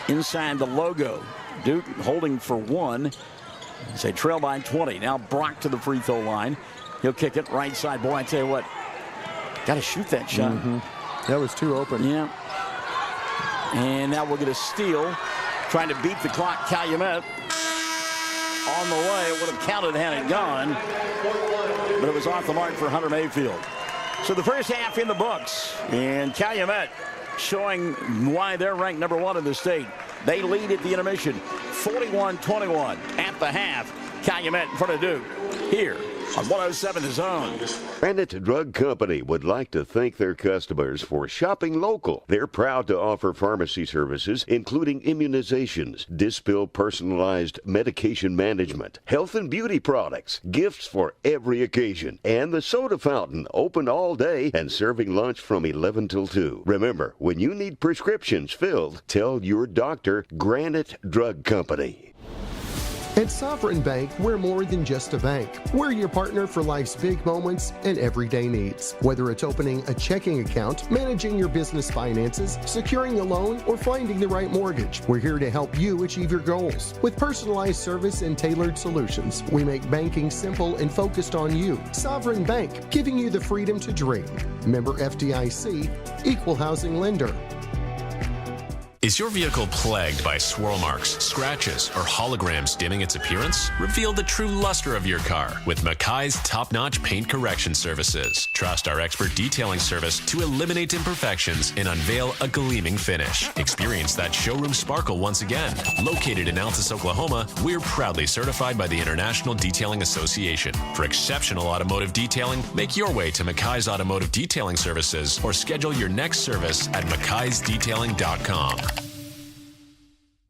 Inside the logo. Duke holding for one. They trail by 20. Now Brock to the free throw line. He'll kick it right side. Boy, I tell you what, got to shoot that shot. That was too open. Yeah. And now we'll get a steal. Trying to beat the clock. Calumet on the way. It would have counted had it gone. But it was off the mark for Hunter Mayfield. So the first half in the books. And Calumet showing why they're ranked number one in the state. They lead at the intermission 41-21 at the half. Calumet in front of Duke here on 107 The Zone. Granite Drug Company would like to thank their customers for shopping local. They're proud to offer pharmacy services, including immunizations, Dispill personalized medication management, health and beauty products, gifts for every occasion, and the soda fountain, open all day and serving lunch from 11 till 2. Remember, when you need prescriptions filled, tell your doctor Granite Drug Company. At Sovereign Bank, we're more than just a bank. We're your partner for life's big moments and everyday needs. Whether it's opening a checking account, managing your business finances, securing a loan, or finding the right mortgage, we're here to help you achieve your goals. With personalized service and tailored solutions, we make banking simple and focused on you. Sovereign Bank, giving you the freedom to dream. Member FDIC, Equal Housing Lender. Is your vehicle plagued by swirl marks, scratches, or holograms dimming its appearance? Reveal the true luster of your car with Mackay's top-notch paint correction services. Trust our expert detailing service to eliminate imperfections and unveil a gleaming finish. Experience that showroom sparkle once again. Located in Altus, Oklahoma, we're proudly certified by the International Detailing Association. For exceptional automotive detailing, make your way to Mackay's Automotive Detailing Services or schedule your next service at mackaysdetailing.com.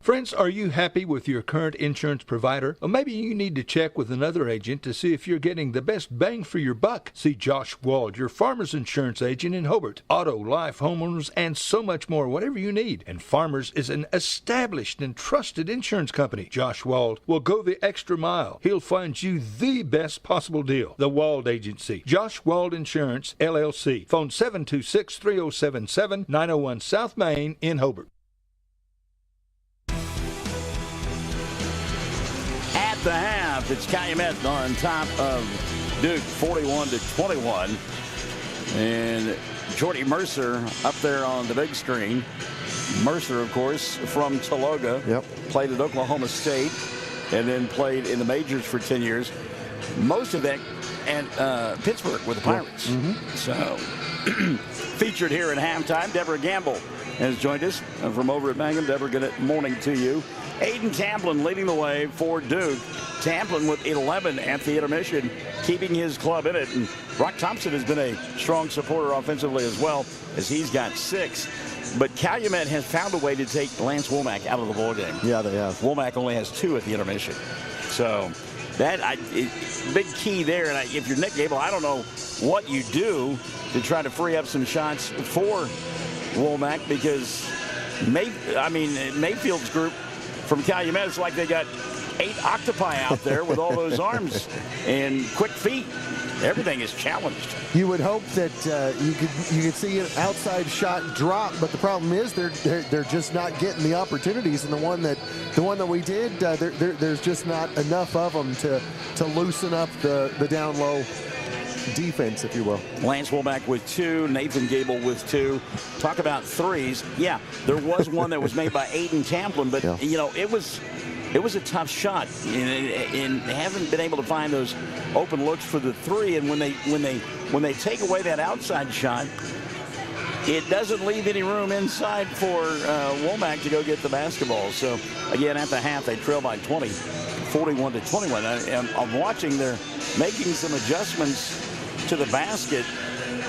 Friends, are you happy with your current insurance provider? Or maybe you need to check with another agent to see if you're getting the best bang for your buck. See Josh Wald, your Farmers Insurance agent in Hobart. Auto, life, homeowners, and so much more, whatever you need. And Farmers is an established and trusted insurance company. Josh Wald will go the extra mile. He'll find you the best possible deal. The Wald Agency. Josh Wald Insurance, LLC. Phone 726-3077, 901 South Main in Hobart. The half, it's Calumet on top of Duke, 41-21. And Jordy Mercer up there on the big screen. Mercer, of course, from Tologa. Yep. Played at Oklahoma State and then played in the majors for 10 years. Most of that at Pittsburgh with the Pirates. Mm-hmm. So, featured here at halftime, Deborah Gamble has joined us from over at Mangum. Deborah, good morning to you. Aiden Tamplin leading the way for Duke. Tamplin with 11 at the intermission, keeping his club in it. And Brock Thompson has been a strong supporter offensively as well, as he's got 6. But Calumet has found a way to take Lance Womack out of the ballgame. Yeah, they have. Womack only has 2 at the intermission. So that big key there. And if you're Nick Gable, I don't know what you do to try to free up some shots for Womack, because Mayfield's group from Calumet, it's like they got 8 octopi out there with all those arms and quick feet. Everything is challenged. You would hope that you could see an outside shot drop, but the problem is they're just not getting the opportunities. And the one that we did, there's just not enough of them to loosen up the down low defense, if you will. Lance Womack with 2, Nathan Gable with 2. Talk about threes. Yeah, there was one that was made by Aiden Tamplin, but yeah. It was a tough shot, and haven't been able to find those open looks for the 3. And when they take away that outside shot, it doesn't leave any room inside for Womack to go get the basketball. So again, at the half, they trail by 20, 41-21. I'm watching, they're making some adjustments to the basket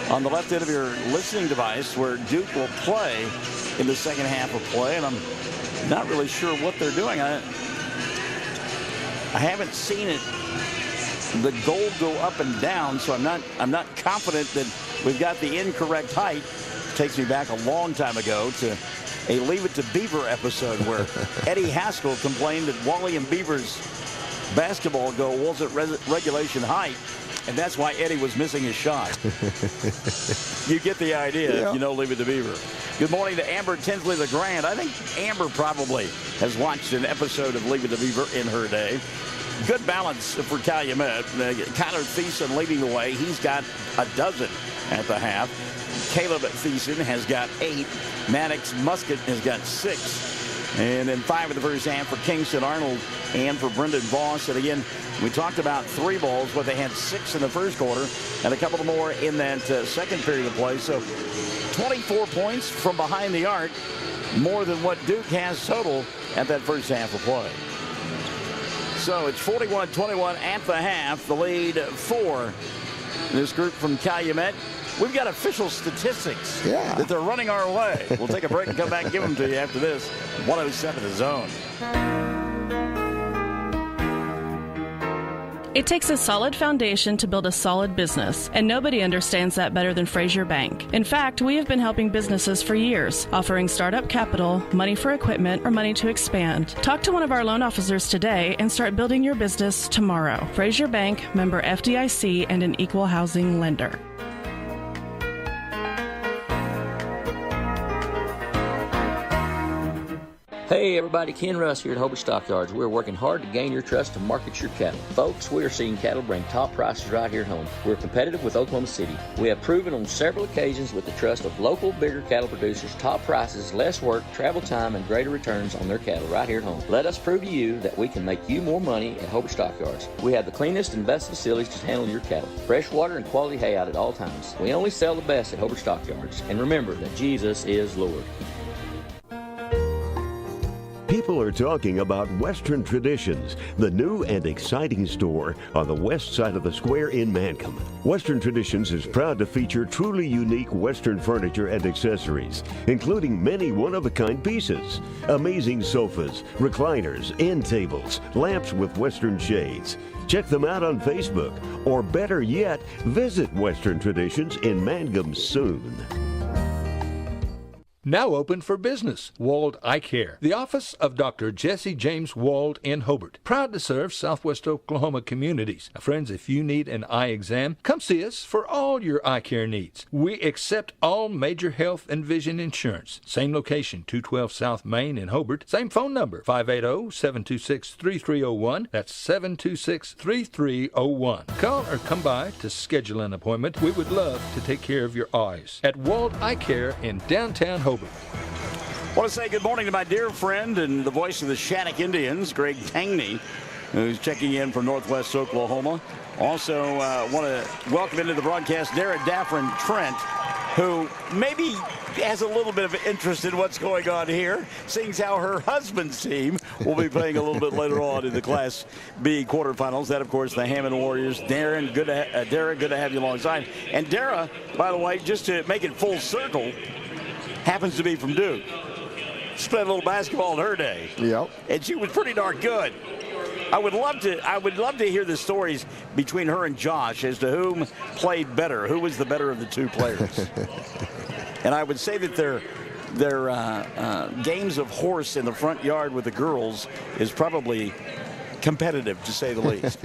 on the left end of your listening device, where Duke will play in the second half of play, and I'm not really sure what they're doing. I haven't seen the goal go up and down, so I'm not confident that we've got the incorrect height. Takes me back a long time ago to a Leave It to Beaver episode where Eddie Haskell complained that Wally and Beaver's basketball goal wasn't regulation height, and that's why Eddie was missing his shot. You get the idea, yeah. If you know Leave It to Beaver. Good morning to Amber Tinsley the Grand. I think Amber probably has watched an episode of Leave It to Beaver in her day. Good balance for Calumet. Kyler Thiessen leading the way. He's got 12 at the half. Caleb Thiessen has got 8. Maddox Musket has got 6. And then 5 in the first half for Kingston Arnold and for Brendan Voss. And again, we talked about 3 balls, but they had 6 in the first quarter and a couple more in that second period of play. So 24 points from behind the arc, more than what Duke has total at that first half of play. So it's 41-21 at the half, the lead for this group from Calumet. We've got official statistics that they're running our way. We'll take a break and come back and give them to you after this. 107 The Zone. It takes a solid foundation to build a solid business, and nobody understands that better than Frazier Bank. In fact, we have been helping businesses for years, offering startup capital, money for equipment, or money to expand. Talk to one of our loan officers today and start building your business tomorrow. Frazier Bank, member FDIC, and an equal housing lender. Hey everybody, Ken Russ here at Hobart Stockyards. We're working hard to gain your trust to market your cattle. Folks, we are seeing cattle bring top prices right here at home. We're competitive with Oklahoma City. We have proven on several occasions with the trust of local, bigger cattle producers, top prices, less work, travel time, and greater returns on their cattle right here at home. Let us prove to you that we can make you more money at Hobart Stockyards. We have the cleanest and best facilities to handle your cattle. Fresh water and quality hay out at all times. We only sell the best at Hobart Stockyards. And remember that Jesus is Lord. People are talking about Western Traditions, the new and exciting store on the west side of the square in Mancomb. Western Traditions is proud to feature truly unique Western furniture and accessories, including many one-of-a-kind pieces, amazing sofas, recliners, end tables, lamps with Western shades. Check them out on Facebook, or better yet, visit Western Traditions in Mancomb soon. Now open for business. Wald Eye Care. The office of Dr. Jesse James Wald in Hobart. Proud to serve Southwest Oklahoma communities. Now, friends, if you need an eye exam, come see us for all your eye care needs. We accept all major health and vision insurance. Same location, 212 South Main in Hobart. Same phone number, 580-726-3301. That's 726-3301. Call or come by to schedule an appointment. We would love to take care of your eyes. At Wald Eye Care in downtown Hobart. I want to say good morning to my dear friend and the voice of the Shattuck Indians, Greg Tangney, who's checking in from Northwest Oklahoma. Also want to welcome into the broadcast Dara Daffrin Trent, who maybe has a little bit of interest in what's going on here, seeing how her husband's team will be playing a little bit later on in the Class B quarterfinals. That, of course, the Hammond Warriors. Dara, good to have you alongside. And Dara, by the way, just to make it full circle, happens to be from Duke. She played a little basketball in her day. Yep. And she was pretty darn good. I would love to hear the stories between her and Josh as to whom played better, who was the better of the two players. And I would say that their games of horse in the front yard with the girls is probably competitive, to say the least.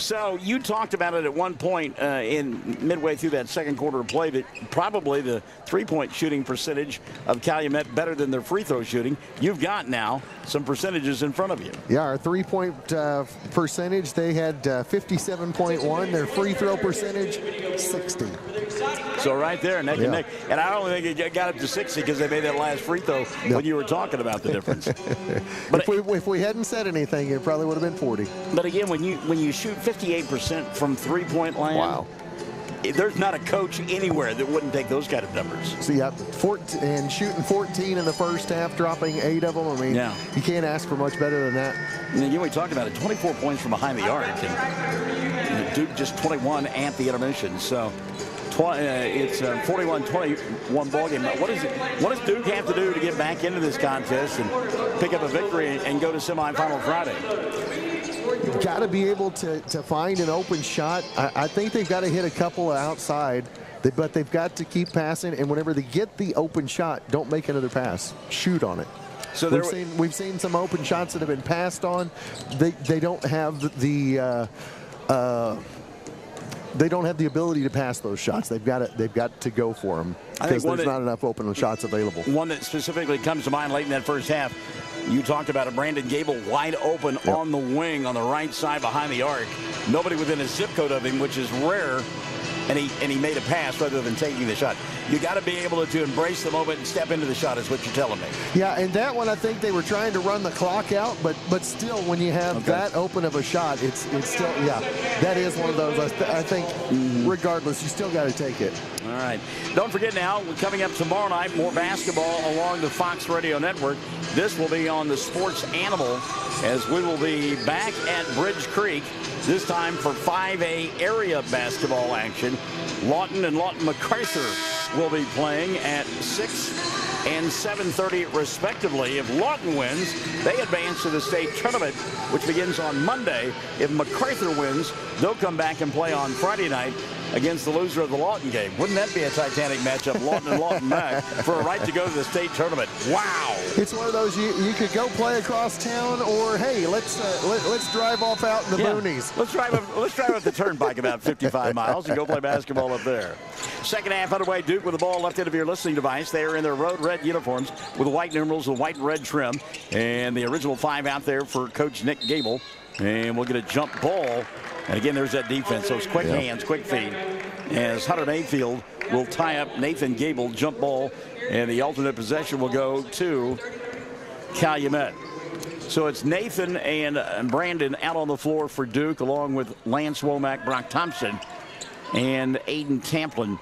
So you talked about it at one point in midway through that second quarter of play, that probably the three-point shooting percentage of Calumet better than their free throw shooting. You've got now some percentages in front of you. Yeah, our three-point percentage, they had 57.1. Their free throw percentage, 60. So right there, neck and neck. And I only think it got up to 60 because they made that last free throw when you were talking about the difference. But if we hadn't said anything, it probably would have been 40. But again, when you shoot 58% from three-point land, wow. There's not a coach anywhere that wouldn't take those kind of numbers. So yeah, and shooting 14 in the first half, dropping 8 of them. I mean, you can't ask for much better than that. And again, we talked about it, 24 points from behind the arc, and Duke just 21 at the intermission. So it's a 41-21 ball game. What does Duke have to do to get back into this contest and pick up a victory and go to semifinal Friday? You've got to be able to find an open shot. I think they've got to hit a couple outside, but they've got to keep passing. And whenever they get the open shot, don't make another pass. Shoot on it. So we've seen some open shots that have been passed on. They don't have the ability to pass those shots. They've got to go for them because there's not enough open shots available. One that specifically comes to mind late in that first half, you talked about it, Brandon Gable wide open on the wing on the right side behind the arc. Nobody within a zip code of him, which is rare, and he made a pass rather than taking the shot. You got to be able to embrace the moment and step into the shot is what you're telling me. Yeah, and that one I think they were trying to run the clock out, but still when you have that open of a shot, it's still, that is one of those. I think regardless, you still got to take it. All right. Don't forget now, coming up tomorrow night, more basketball along the Fox Radio Network. This will be on the Sports Animal as we will be back at Bridge Creek, this time for 5A area basketball action. Lawton and Lawton MacArthur will be playing at 6 and 7:30 respectively. If Lawton wins, they advance to the state tournament, which begins on Monday. If MacArthur wins, they'll come back and play on Friday night against the loser of the Lawton game. Wouldn't that be a titanic matchup, Lawton and Lawton back for a right to go to the state tournament? Wow! It's one of those you could go play across town, or hey, let's drive off out in the boonies. Let's drive up the turnpike about 55 miles and go play basketball up there. Second half underway. Duke with the ball left end of your listening device. They are in their road red uniforms with white numerals, the white and red trim, and the original 5 out there for Coach Nick Gable. And we'll get a jump ball. And again, there's that defense. So it's quick hands, quick feet. As Hunter Mayfield will tie up Nathan Gable, jump ball, and the alternate possession will go to Calumet. So it's Nathan and Brandon out on the floor for Duke, along with Lance Womack, Brock Thompson, and Aiden Tamplin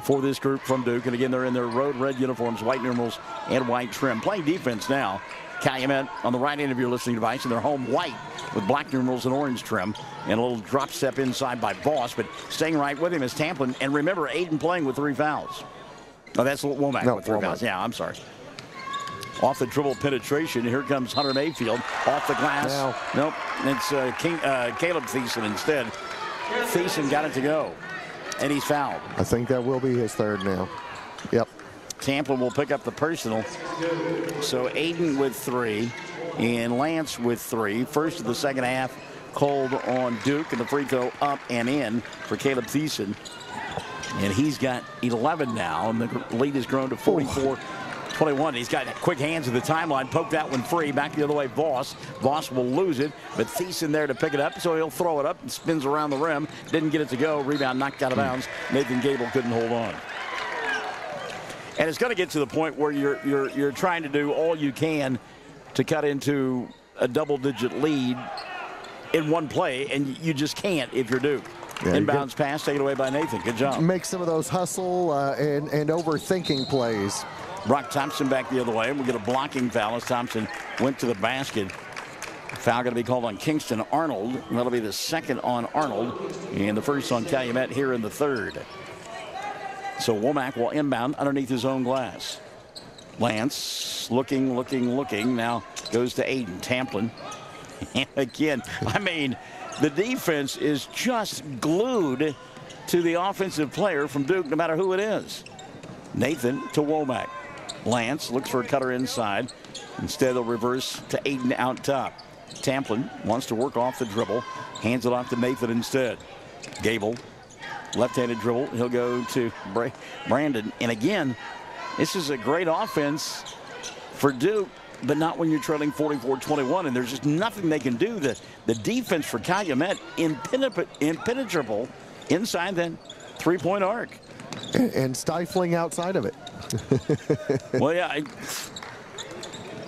for this group from Duke. And again, they're in their road red uniforms, white numerals, and white trim. Playing defense now. Calumet on the right end of your listening device, and they're home white with black numerals and orange trim. And a little drop step inside by Voss, but staying right with him is Tamplin. And remember, Aiden playing with 3 fouls. Oh, that's Womack with 3 fouls. Yeah, I'm sorry. Off the dribble penetration, here comes Hunter Mayfield. Off the glass. Nope, it's Caleb Thiessen instead. Thiessen got it to go, and he's fouled. I think that will be his third now. Yep. Tamplin will pick up the personal. So Aiden with 3 and Lance with 3. First of the second half called on Duke, and the free throw up and in for Caleb Thiessen. And he's got 11 now, and the lead has grown to 44-21. He's got quick hands at the timeline. Poked that one free. Back the other way, Voss. Voss will lose it, but Thiessen there to pick it up, so he'll throw it up and spins around the rim. Didn't get it to go. Rebound knocked out of bounds. Nathan Gable couldn't hold on. And it's going to get to the point where you're trying to do all you can to cut into a double-digit lead in one play, and you just can't if you're Duke. Yeah, inbounds pass taken away by Nathan. Good job. Make some of those hustle and overthinking plays. Brock Thompson back the other way. We'll get a blocking foul as Thompson went to the basket. Foul going to be called on Kingston Arnold. That'll be the second on Arnold and the first on Calumet here in the third. So Womack will inbound underneath his own glass. Lance looking. Now goes to Aiden Tamplin. And again, I mean, the defense is just glued to the offensive player from Duke, no matter who it is. Nathan to Womack. Lance looks for a cutter inside. Instead, they'll reverse to Aiden out top. Tamplin wants to work off the dribble. Hands it off to Nathan instead. Gable, left-handed dribble. He'll go to Brandon. And again, this is a great offense for Duke, but not when you're trailing 44-21, and there's just nothing they can do. The defense for Calumet impenetrable inside that three-point arc. And stifling outside of it. Well, yeah.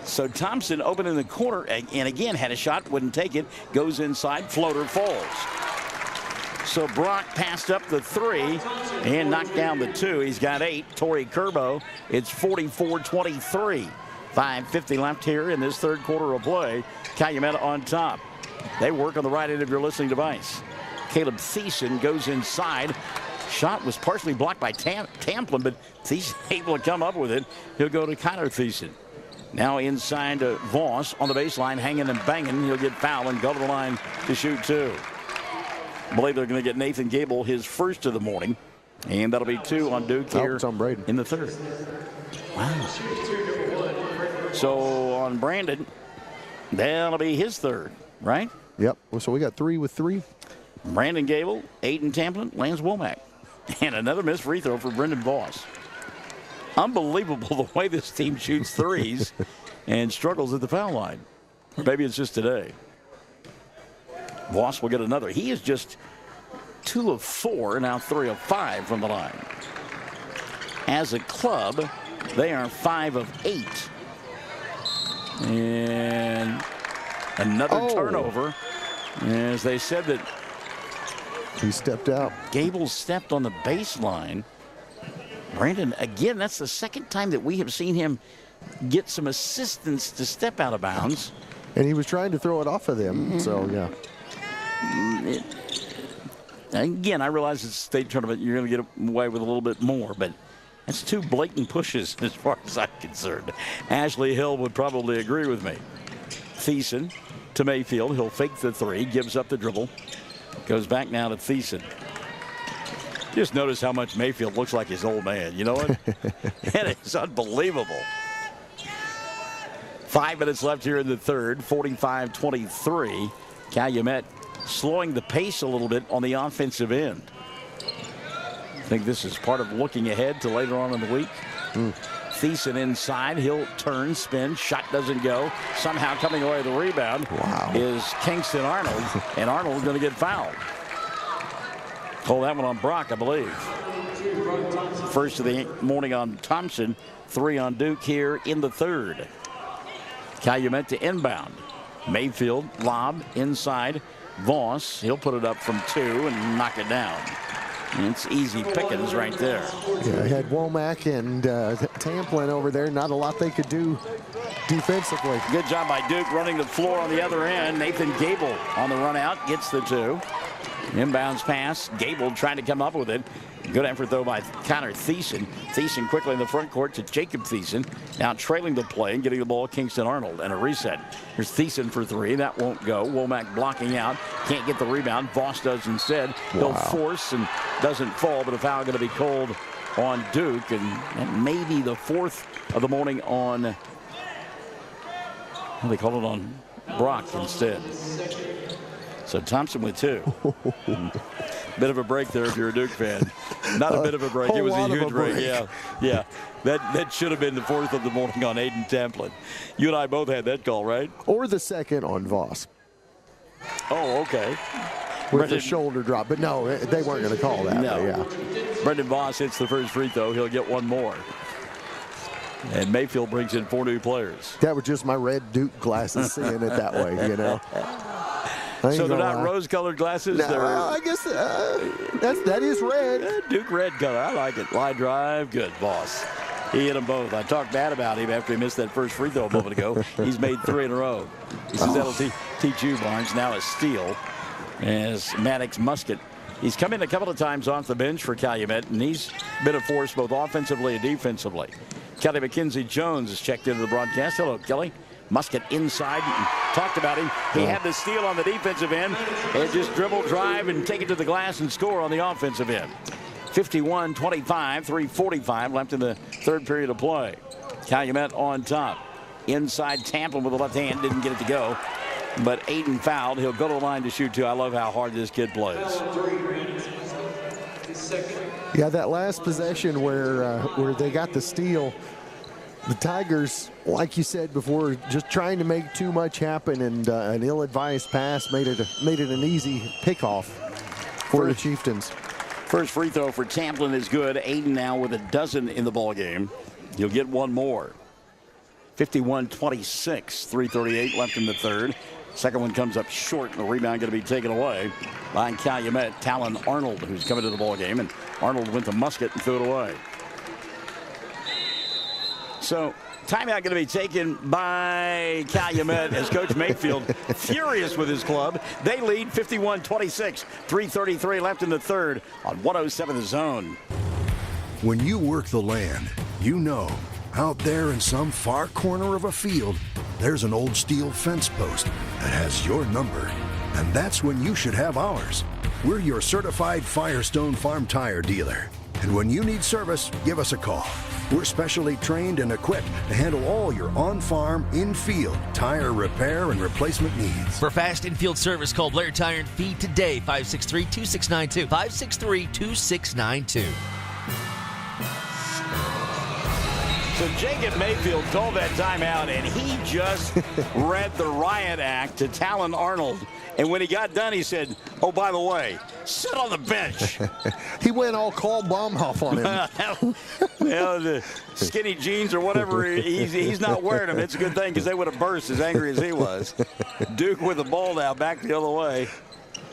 So Thompson open in the corner, and again had a shot, wouldn't take it. Goes inside, floater falls. So Brock passed up the 3 and knocked down the 2. He's got 8. Torrey Kerbo, it's 44-23. 5:50 left here in this third quarter of play. Calumet on top. They work on the right end of your listening device. Caleb Thiessen goes inside. Shot was partially blocked by Tamplin, but Thiessen able to come up with it. He'll go to Connor Thiessen. Now inside to Voss on the baseline, hanging and banging. He'll get fouled and go to the line to shoot 2. I believe they're going to get Nathan Gable his first of the morning. And that'll be 2 on Duke here in the third. Wow. So on Brandon, that'll be his third, right? Yep. So we got 3 with 3. Brandon Gable, Aiden Tamplin, Lance Womack. And another missed free throw for Brendan Voss. Unbelievable the way this team shoots threes and struggles at the foul line. Or maybe it's just today. Voss will get another. He is just 2 of 4, now 3 of 5 from the line. As a club, they are 5 of 8. And another turnover. As they said that he stepped out. Gable stepped on the baseline. Brandon, again, that's the second time that we have seen him get some assistance to step out of bounds. And he was trying to throw it off of them, so yeah. Again, I realize it's a state tournament. You're going to get away with a little bit more, but that's 2 blatant pushes as far as I'm concerned. Ashley Hill would probably agree with me. Thiessen to Mayfield. He'll fake the 3, gives up the dribble. Goes back now to Thiessen. Just notice how much Mayfield looks like his old man. You know what? It is unbelievable. 5 minutes left here in the third. 45-23. Calumet slowing the pace a little bit on the offensive end. I think this is part of looking ahead to later on in the week. Thiessen inside. He'll turn, spin. Shot doesn't go. Somehow coming away with the rebound is Kingston Arnold. And Arnold's going to get fouled. Call that one on Brock, I believe. First of the morning on Thompson. 3 on Duke here in the third. Calumet to inbound. Mayfield, lob inside. Voss, he'll put it up from 2 and knock it down. It's easy pickings right there. Yeah, I had Womack and Tamplin over there. Not a lot they could do defensively. Good job by Duke running the floor on the other end. Nathan Gable on the run out gets the 2. Inbounds pass. Gable trying to come up with it. Good effort, though, by Connor Thiessen. Thiessen quickly in the front court to Jacob Thiessen. Now trailing the play and getting the ball, Kingston Arnold, and a reset. Here's Thiessen for 3. That won't go. Womack blocking out. Can't get the rebound. Voss does instead. He'll force and doesn't fall, but a foul going to be called on Duke. And maybe the 4th of the morning on, well, they call it on Brock instead. So Thompson with 2. Bit of a break there if you're a Duke fan. Not a bit of a break. It was a huge break. Yeah. That should have been the 4th of the morning on Aiden Tamplin. You and I both had that call, right? Or the 2nd on Voss. Oh, okay. With the shoulder drop. But no, they weren't going to call that. No. Yeah. Brendan Voss hits the first free throw. He'll get 1 more. And Mayfield brings in 4 new players. That was just my red Duke glasses seeing it that way, you know. So they're not rose-colored glasses? No, I guess that is red. Duke red color. I like it. Line drive. Good, Voss. He hit them both. I talked bad about him after he missed that first free throw a moment ago. He's made 3 in a row. He says that'll teach you, Barnes. Now a steal as Maddox Musket. He's come in a couple of times off the bench for Calumet, and he's been a force both offensively and defensively. Kelly McKenzie Jones has checked into the broadcast. Hello, Kelly. Musket inside. Talked about him. He had the steal on the defensive end and just dribble, drive, and take it to the glass and score on the offensive end. 51-25, 3:45 left in the 3rd period of play. Calumet on top. Inside Tamplin with the left hand. Didn't get it to go. But Aiden fouled. He'll go to the line to shoot 2. I love how hard this kid plays. Yeah, that last possession where they got the steal, the Tigers, like you said before, just trying to make too much happen, and an ill-advised pass made it an easy pickoff for the Chieftains. First free throw for Tamplin is good. Aiden now with a dozen in the ball game. He'll get 1 more. 51-26, 3:38 left in the 3rd. Second one comes up short, and the rebound going to be taken away by Calumet. Talon Arnold, who's coming to the ball game, and Arnold went to Musket and threw it away. So timeout going to be taken by Calumet as Coach Mayfield furious with his club. They lead 51-26, 3:33 left in the 3rd on 107 The Zone. When you work the land, you know, out there in some far corner of a field, there's an old steel fence post that has your number. And that's when you should have ours. We're your certified Firestone Farm Tire dealer. And when you need service, give us a call. We're specially trained and equipped to handle all your on-farm, in-field tire repair and replacement needs. For fast in-field service, call Blair Tire and Feed today, 563-2692, 563-2692. So Jacob Mayfield called that timeout, and he just read the riot act to Talon Arnold. And when he got done, he said, oh, by the way, sit on the bench. He went all Carl Baumhoff on him. Well, the skinny jeans or whatever, he's not wearing them. It's a good thing because they would have burst as angry as he was. Duke with the ball now back the other way.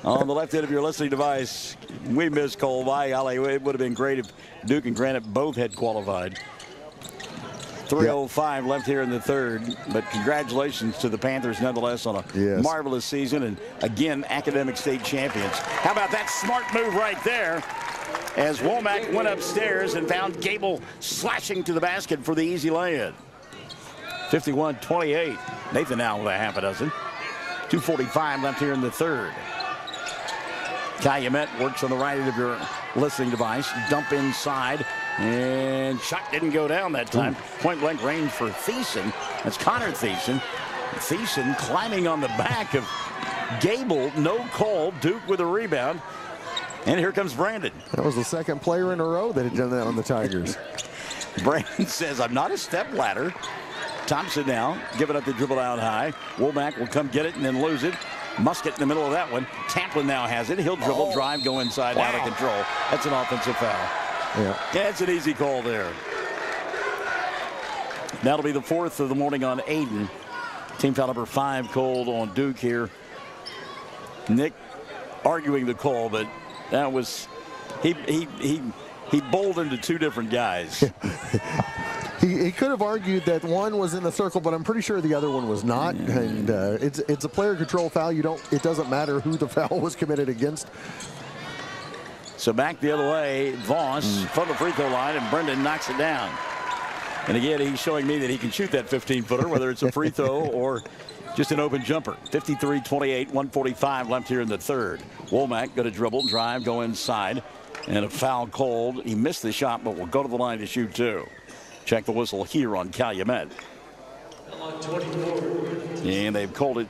On the left end of your listening device, we miss Cole. By golly, it would have been great if Duke and Granite both had qualified. 3:05 left here in the 3rd, but congratulations to the Panthers nonetheless on a marvelous season, and again academic state champions. How about that smart move right there as Womack went upstairs and found Gable slashing to the basket for the easy lay-in. 51-28. Nathan now with a half a dozen. 2:45 left here in the 3rd. Calumet works on the right end of your listening device. Dump inside. And shot didn't go down that time. Point blank range for Thiessen. That's Connor Thiessen. Thiessen climbing on the back of Gable. No call. Duke with a rebound. And here comes Brandon. That was the 2nd player in a row that had done that on the Tigers. Brandon says, I'm not a step ladder. Thompson now giving up the dribble out high. Womack will come get it and then lose it. Musket in the middle of that one. Tamplin now has it. He'll dribble, drive, go inside, out of control. That's an offensive foul. Yeah, it's an easy call there. That'll be the 4th of the morning on Aiden. Team foul number 5 called on Duke here. Nick arguing the call, but that was He bowled into two different guys. He could have argued that one was in the circle, but I'm pretty sure the other one was not. Yeah. And it's a player control foul. It doesn't matter who the foul was committed against. So back the other way, Voss from the free throw line, and Brendan knocks it down. And again, he's showing me that he can shoot that 15-footer, whether it's a free throw or just an open jumper. 53-28, 1:45 left here in the third. Womack going to dribble, drive, go inside, and a foul called. He missed the shot, but will go to the line to shoot two. Check the whistle here on Calumet. And they've called it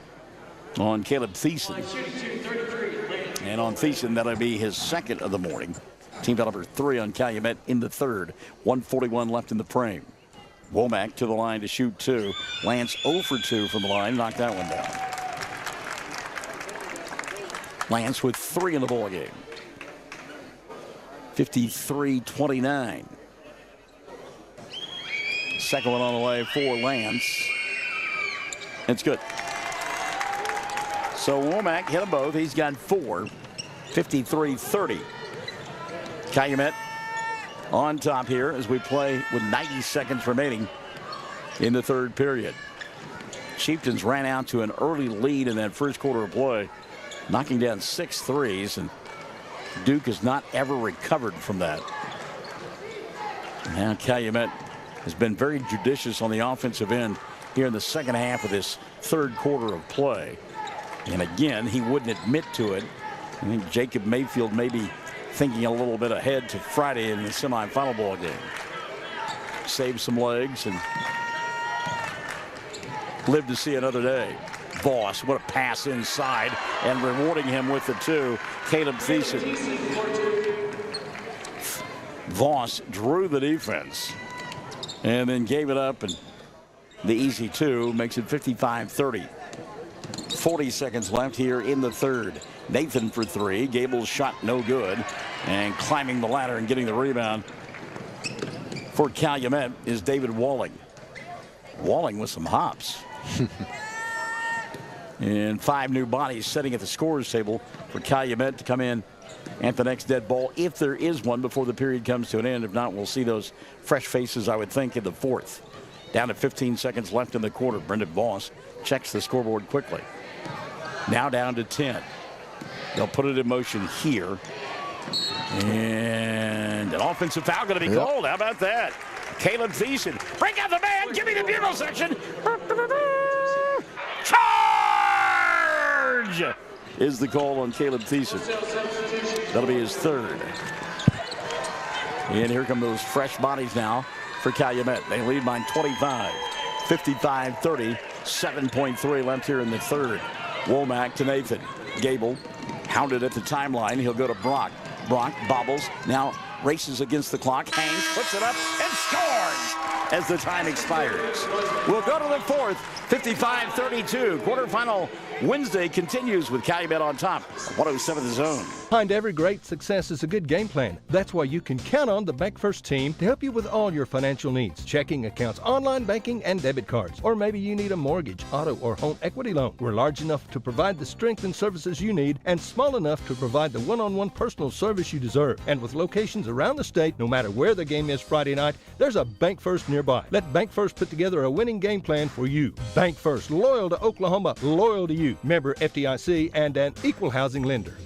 on Caleb Thiessen. And on Thiessen, that'll be his second of the morning. Team foul number 3 on Calumet in the third. 1:41 left in the frame. Womack to the line to shoot two. Lance 0 for 2 from the line. Knocked that one down. Lance with 3 in the ball game. 53-29. Second one on the way for Lance. It's good. So Womack hit them both. He's got 4. 53-30. Calumet on top here as we play with 90 seconds remaining in the third period. Chieftains ran out to an early lead in that first quarter of play, knocking down 6 threes, and Duke has not ever recovered from that. Now Calumet has been very judicious on the offensive end here in the second half of this third quarter of play. And again, he wouldn't admit to it. I think Jacob Mayfield may be thinking a little bit ahead to Friday in the semifinal ball game. Save some legs and live to see another day. Voss, what a pass inside, and rewarding him with the 2. Caleb Thiessen. Voss drew the defense and then gave it up, and the easy 2 makes it 55-30. 40 seconds left here in the third. Nathan for 3. Gable's shot no good. And climbing the ladder and getting the rebound for Calumet is David Walling. Walling with some hops. And 5 new bodies sitting at the scorer's table for Calumet to come in at the next dead ball, if there is one, before the period comes to an end. If not, we'll see those fresh faces, I would think, in the fourth. Down to 15 seconds left in the quarter. Brendan Voss checks the scoreboard quickly. Now down to 10. They'll put it in motion here. And an offensive foul going to be called. How about that? Caleb Thiessen. Break out the man. Give me the bugle section. Charge is the call on Caleb Thiessen. That'll be his third. And here come those fresh bodies now for Calumet. They lead by 25. 55-30. 7.3 left here in the third. Womack to Nathan. Gable hounded at the timeline. He'll go to Brock. Brock bobbles. Now races against the clock. Hangs, puts it up, and scores as the time expires. We'll go to the fourth. 55-32. Quarterfinal Wednesday continues with Calumet on top. 107 The Zone. Behind every great success is a good game plan. That's why you can count on the Bank First team to help you with all your financial needs. Checking accounts, online banking, and debit cards. Or maybe you need a mortgage, auto, or home equity loan. We're large enough to provide the strength and services you need, and small enough to provide the one-on-one personal service you deserve. And with locations around the state, no matter where the game is Friday night, there's a Bank First nearby. Let Bank First put together a winning game plan for you. Bank First, loyal to Oklahoma, loyal to you. Member FDIC and an equal housing lender.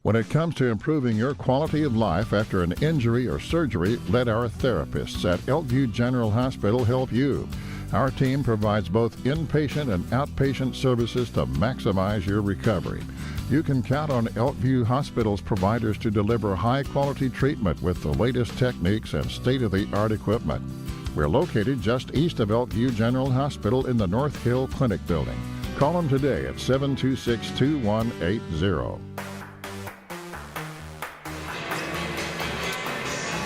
When it comes to improving your quality of life after an injury or surgery, let our therapists at Elkview General Hospital help you. Our team provides both inpatient and outpatient services to maximize your recovery. You can count on Elkview Hospital's providers to deliver high-quality treatment with the latest techniques and state-of-the-art equipment. We're located just east of Elkview General Hospital in the North Hill Clinic building. Call them today at 726-2180.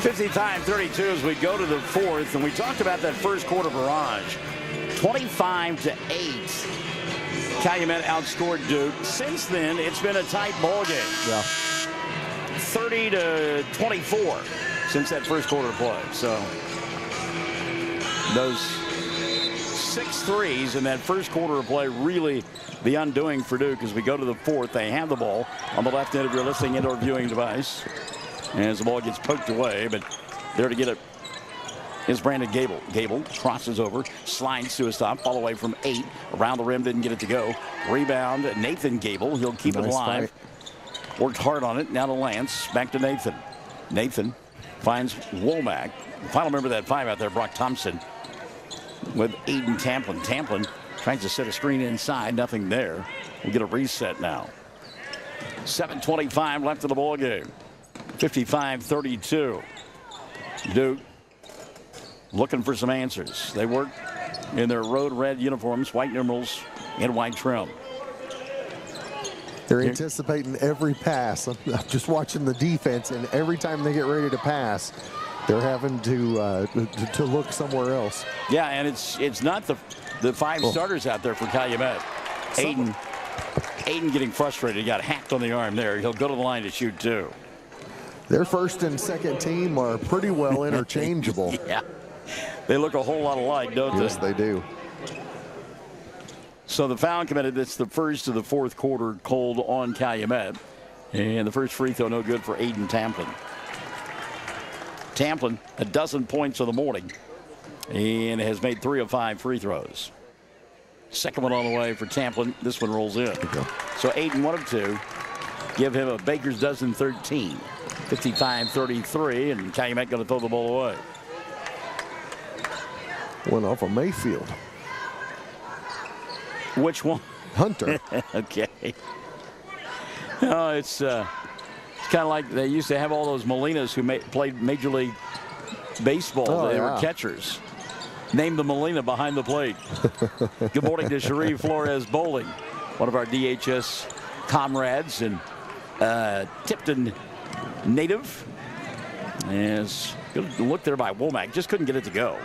55-32 as we go to the fourth, and we talked about that first quarter barrage. 25-8. Calumet outscored Duke. Since then, it's been a tight ball game. Yeah. 30-24 since that first quarter play. So those 6 threes in that first quarter of play really the undoing for Duke as we go to the fourth. They have the ball on the left end of your listening indoor viewing device. as the ball gets poked away, but there to get it is Brandon Gable. Gable crosses over, slides to a stop, fall away from 8. Around the rim, didn't get it to go. Rebound, Nathan Gable. He'll keep it alive. Worked hard on it. Now to Lance. Back to Nathan. Nathan finds Womack. Final member of that 5 out there, Brock Thompson, with Aiden Tamplin. Tamplin tries to set a screen inside. Nothing there. We'll get a reset now. 7:25 left in the ball game. 55-32. Duke looking for some answers. They work in their road red uniforms, white numerals, and white trim. They're anticipating every pass. I'm just watching the defense, and every time they get ready to pass, they're having to look somewhere else. Yeah, and it's not the 5 starters out there for Calumet. Aiden getting frustrated. He got hacked on the arm there. He'll go to the line to shoot 2. Their first and second team are pretty well interchangeable. Yeah. They look a whole lot alike, don't they? Yes, they do. So the foul committed. That's the first of the 4th quarter called on Calumet. And the first free throw no good for Aiden Tamplin. Tamplin, a dozen points of the morning, and has made 3 of 5 free throws. Second one on the way for Tamplin. This one rolls in. So Aiden 1 of 2. Give him a baker's dozen 13. 55-33, and Calumet going to throw the ball away. One off of Mayfield. Which one? Hunter. Okay. No, it's kind of like they used to have all those Molinas who played Major League Baseball. They were catchers. Name the Molina behind the plate. Good morning to Sharif Flores Bowling, one of our DHS comrades and Tipton native. As good look there by Womack. Just couldn't get it to go.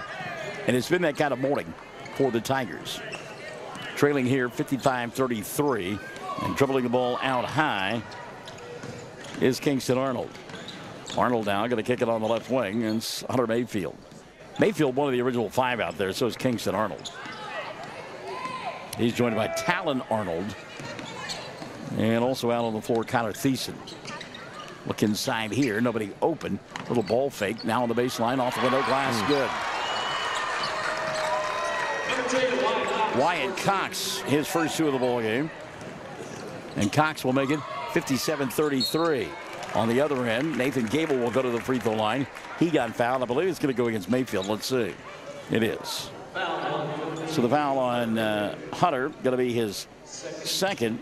And it's been that kind of morning for the Tigers. Trailing here 55-33 and dribbling the ball out high is Kingston Arnold. Arnold now going to kick it on the left wing, and it's Hunter Mayfield. Mayfield, one of the original 5 out there, so is Kingston Arnold. He's joined by Talon Arnold. And also out on the floor, Connor Thiessen. Look inside here, nobody open. Little ball fake, now on the baseline, off the window glass, good. Wyatt Cox, his first 2 of the ball game. And Cox will make it 57-33. On the other end, Nathan Gable will go to the free throw line. He got fouled. I believe it's going to go against Mayfield. Let's see. It is. So the foul on Hunter, going to be his second.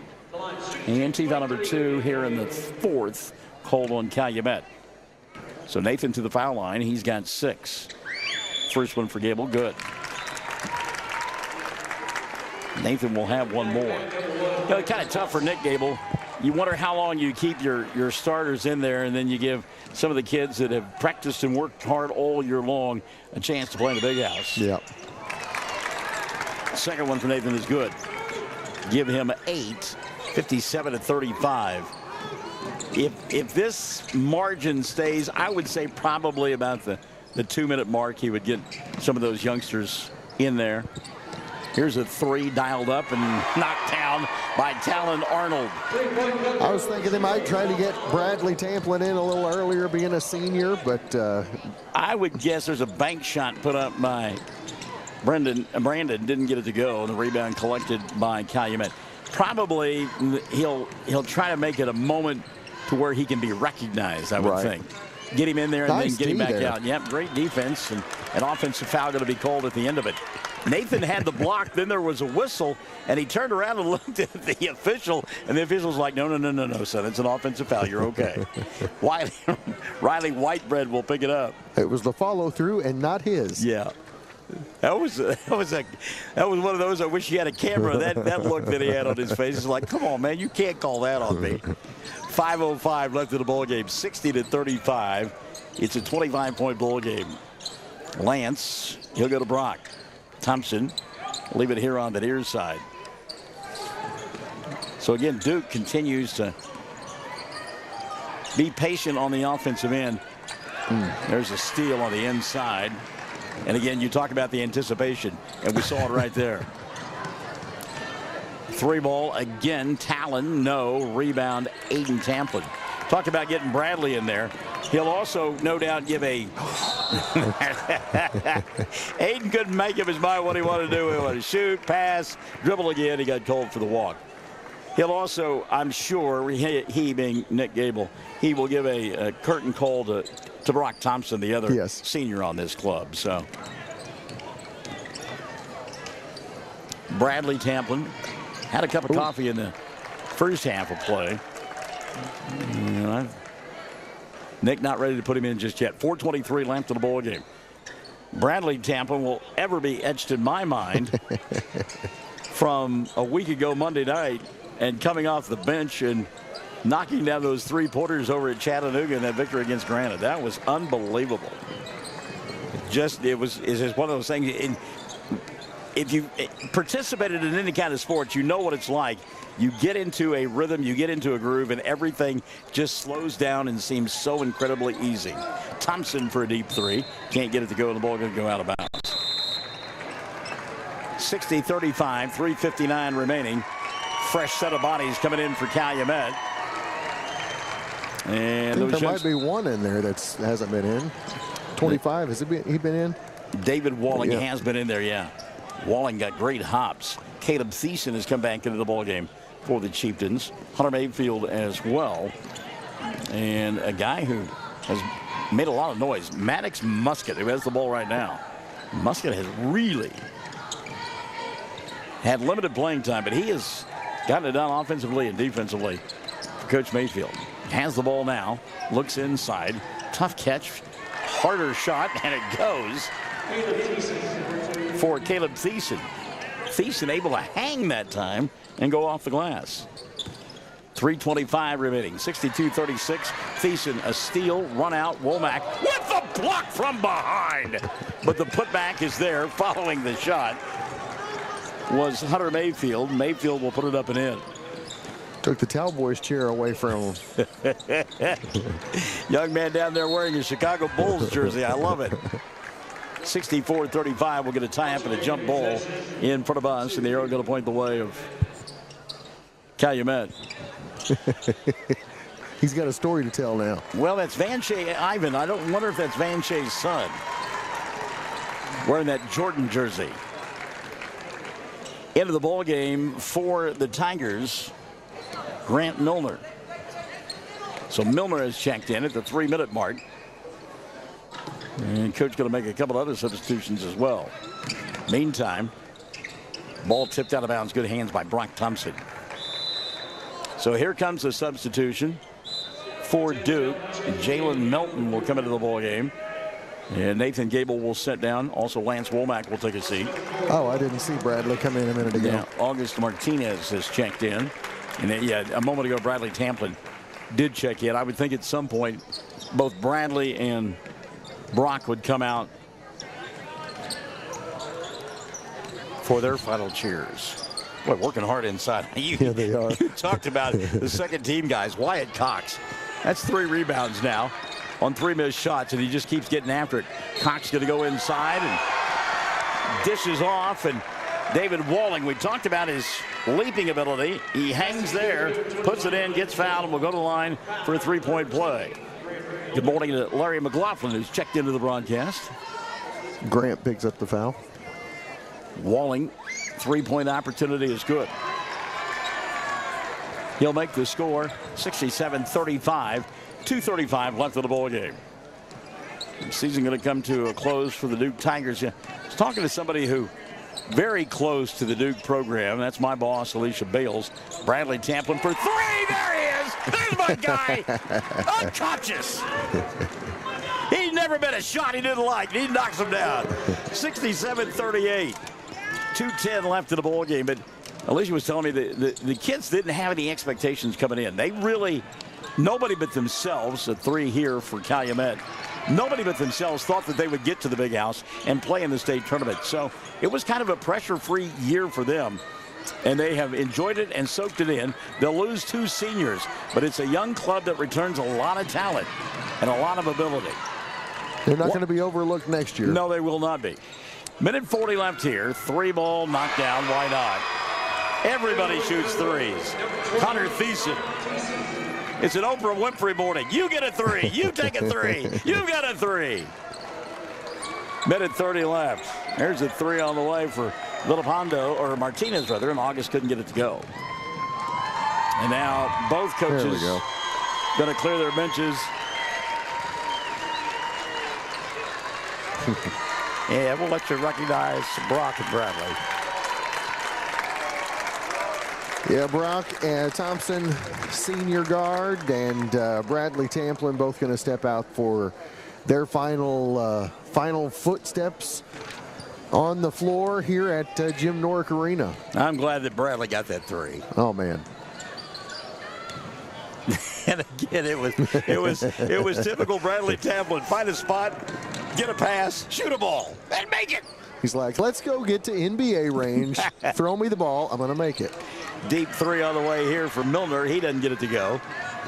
And team foul number 2 here in the 4th, called on Calumet. So Nathan to the foul line. He's got 6. First one for Gable, good. Nathan will have 1 more. You know, kind of tough for Nick Gable. You wonder how long you keep your starters in there, and then you give some of the kids that have practiced and worked hard all year long a chance to play in the big house. Yep. Second one for Nathan is good. Give him 8, 57-35. If this margin stays, I would say probably about the 2-minute mark, he would get some of those youngsters in there. Here's a 3 dialed up and knocked down by Talon Arnold. I was thinking they might try to get Bradley Tamplin in a little earlier, being a senior, but I would guess there's a bank shot put up by Brandon didn't get it to go, and the rebound collected by Calumet. Probably he'll try to make it a moment to where he can be recognized, I would think. Get him in there and then get him back out. Yep, great defense, and an offensive foul going to be called at the end of it. Nathan had the block, then there was a whistle, and he turned around and looked at the official, and the official's like, no, son, it's an offensive foul. You're okay. Riley Whitebread will pick it up. It was the follow-through and not his. Yeah. That was one of those. I wish he had a camera. That look that he had on his face is like, come on, man, you can't call that on me. 5:05 left in the ball game, 60-35. It's a 25-point ball game. Lance, he'll go to Brock. Thompson, leave it here on the near side. So again, Duke continues to be patient on the offensive end. There's a steal on the inside. And again, you talk about the anticipation, and we saw it right there. 3 ball again. Talon, no. Rebound, Aiden Tamplin. Talk about getting Bradley in there. He'll also, no doubt, give a... Aiden couldn't make up his mind what he wanted to do. He wanted to shoot, pass, dribble again. He got called for the walk. He'll also, I'm sure, he being Nick Gable, he will give a curtain call to Brock Thompson, the other senior on this club. So Bradley Tamplin had a cup of coffee in the first half of play. Nick not ready to put him in just yet. 4:23 left in the ball game. Bradley Tamplin will ever be etched in my mind from a week ago Monday night and coming off the bench and knocking down those three-pointers over at Chattanooga in that victory against Granite. That was unbelievable. It's just one of those things. If you participated in any kind of sports, you know what it's like. You get into a rhythm, you get into a groove, and everything just slows down and seems so incredibly easy. Thompson for a deep three. Can't get it to go, and the ball going to go out of bounds. 60-35, 3:59 remaining. Fresh set of bodies coming in for Calumet. And there might be one in there that hasn't been in. 25, has he been in? David Walling has been in there, yeah. Walling got great hops. Caleb Thiessen has come back into the ballgame for the Chieftains. Hunter Mayfield as well. And a guy who has made a lot of noise, Maddox Musket, who has the ball right now. Musket has really had limited playing time, but he has gotten it done offensively and defensively for Coach Mayfield. Has the ball now, looks inside, tough catch, harder shot, and it goes for Caleb Thiessen. Thiessen able to hang that time and go off the glass. 3:25 remaining, 62-36. Thiessen a steal, run out, Womack with the block from behind. But the putback is there following the shot was Hunter Mayfield. Mayfield will put it up and in. Took the Cowboys chair away from him. Young man down there wearing a Chicago Bulls jersey. I love it. 64-35. We'll get a tie-up and a jump ball in front of us, and the arrow going to point the way of Calumet. He's got a story to tell now. Well, that's Van Shea Ivan. I don't wonder if that's Van Shea's son wearing that Jordan jersey. Into the ball game for the Tigers, Grant Milner. So Milner has checked in at the 3-minute mark. And coach going to make a couple other substitutions as well. Meantime, ball tipped out of bounds. Good hands by Brock Thompson. So here comes the substitution for Duke. Jalen Melton will come into the ball game. And Nathan Gable will sit down. Also, Lance Womack will take a seat. Oh, I didn't see Bradley come in a minute ago. Yeah, August Martinez has checked in. And then, a moment ago, Bradley Tamplin did check in. I would think at some point, both Bradley and Brock would come out for their final cheers. Boy, working hard inside. Yeah, they are. You talked about the second team guys. Wyatt Cox. That's 3 rebounds now on 3 missed shots, and he just keeps getting after it. Cox going to go inside and dishes off, and David Walling, we talked about his leaping ability. He hangs there, puts it in, gets fouled, and will go to the line for a 3-point play. Good morning to Larry McLaughlin, who's checked into the broadcast. Grant picks up the foul. Walling, 3-point opportunity is good. He'll make the score 67-35. 2:35 left of the ball game. The season going to come to a close for the Duke Tigers. I was talking to somebody who very close to the Duke program. That's my boss, Alicia Bales. Bradley Tamplin for 3. There he is. There's my guy. Unconscious. He's never been a shot he didn't like. He knocks him down. 67-38. 2:10 left in the ball game. But Alicia was telling me that the kids didn't have any expectations coming in. They really, nobody but themselves, a 3 here for Calumet, nobody but themselves thought that they would get to the big house and play in the state tournament. So it was kind of a pressure-free year for them. And they have enjoyed it and soaked it in. They'll lose 2 seniors, but it's a young club that returns a lot of talent and a lot of ability. They're not going to be overlooked next year. No, they will not be. Minute 40 left here. 3 ball knocked down. Why not? Everybody shoots threes. Hunter Thiessen It's an Oprah Winfrey morning. You get a 3. You take a 3. You got a 3. Minute 30 left. There's a 3 on the way for Villapando, or Martinez rather, and August couldn't get it to go. And now both coaches going to clear their benches. Yeah, we'll let you recognize Brock and Bradley. Yeah, Brock and Thompson, senior guard, and Bradley Tamplin both going to step out for their final footsteps on the floor here at Jim Norick Arena. I'm glad that Bradley got that 3. Oh man. And again, it was typical Bradley Tamplin. Find a spot, get a pass, shoot a ball, and make it. He's like, let's go get to NBA range. Throw me the ball. I'm going to make it. Deep 3 on the way here for Milner. He doesn't get it to go.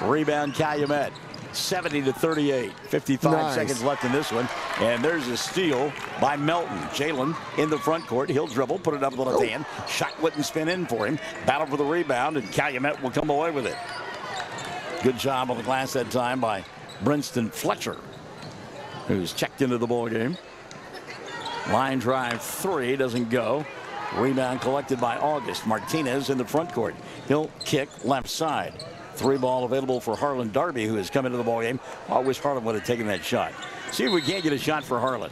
Rebound Calumet. 70-38. 55 seconds left in this one. And there's a steal by Melton. Jalen in the front court. He'll dribble, put it up with the left hand. Shot wouldn't spin in for him. Battle for the rebound, and Calumet will come away with it. Good job on the glass that time by Brinston Fletcher, who's checked into the ball game. Line drive 3 doesn't go. Rebound collected by August. Martinez in the front court. He'll kick left side. 3 ball available for Harlan Darby, who has come into the ball game. I wish Harlan would have taken that shot. See if we can't get a shot for Harlan.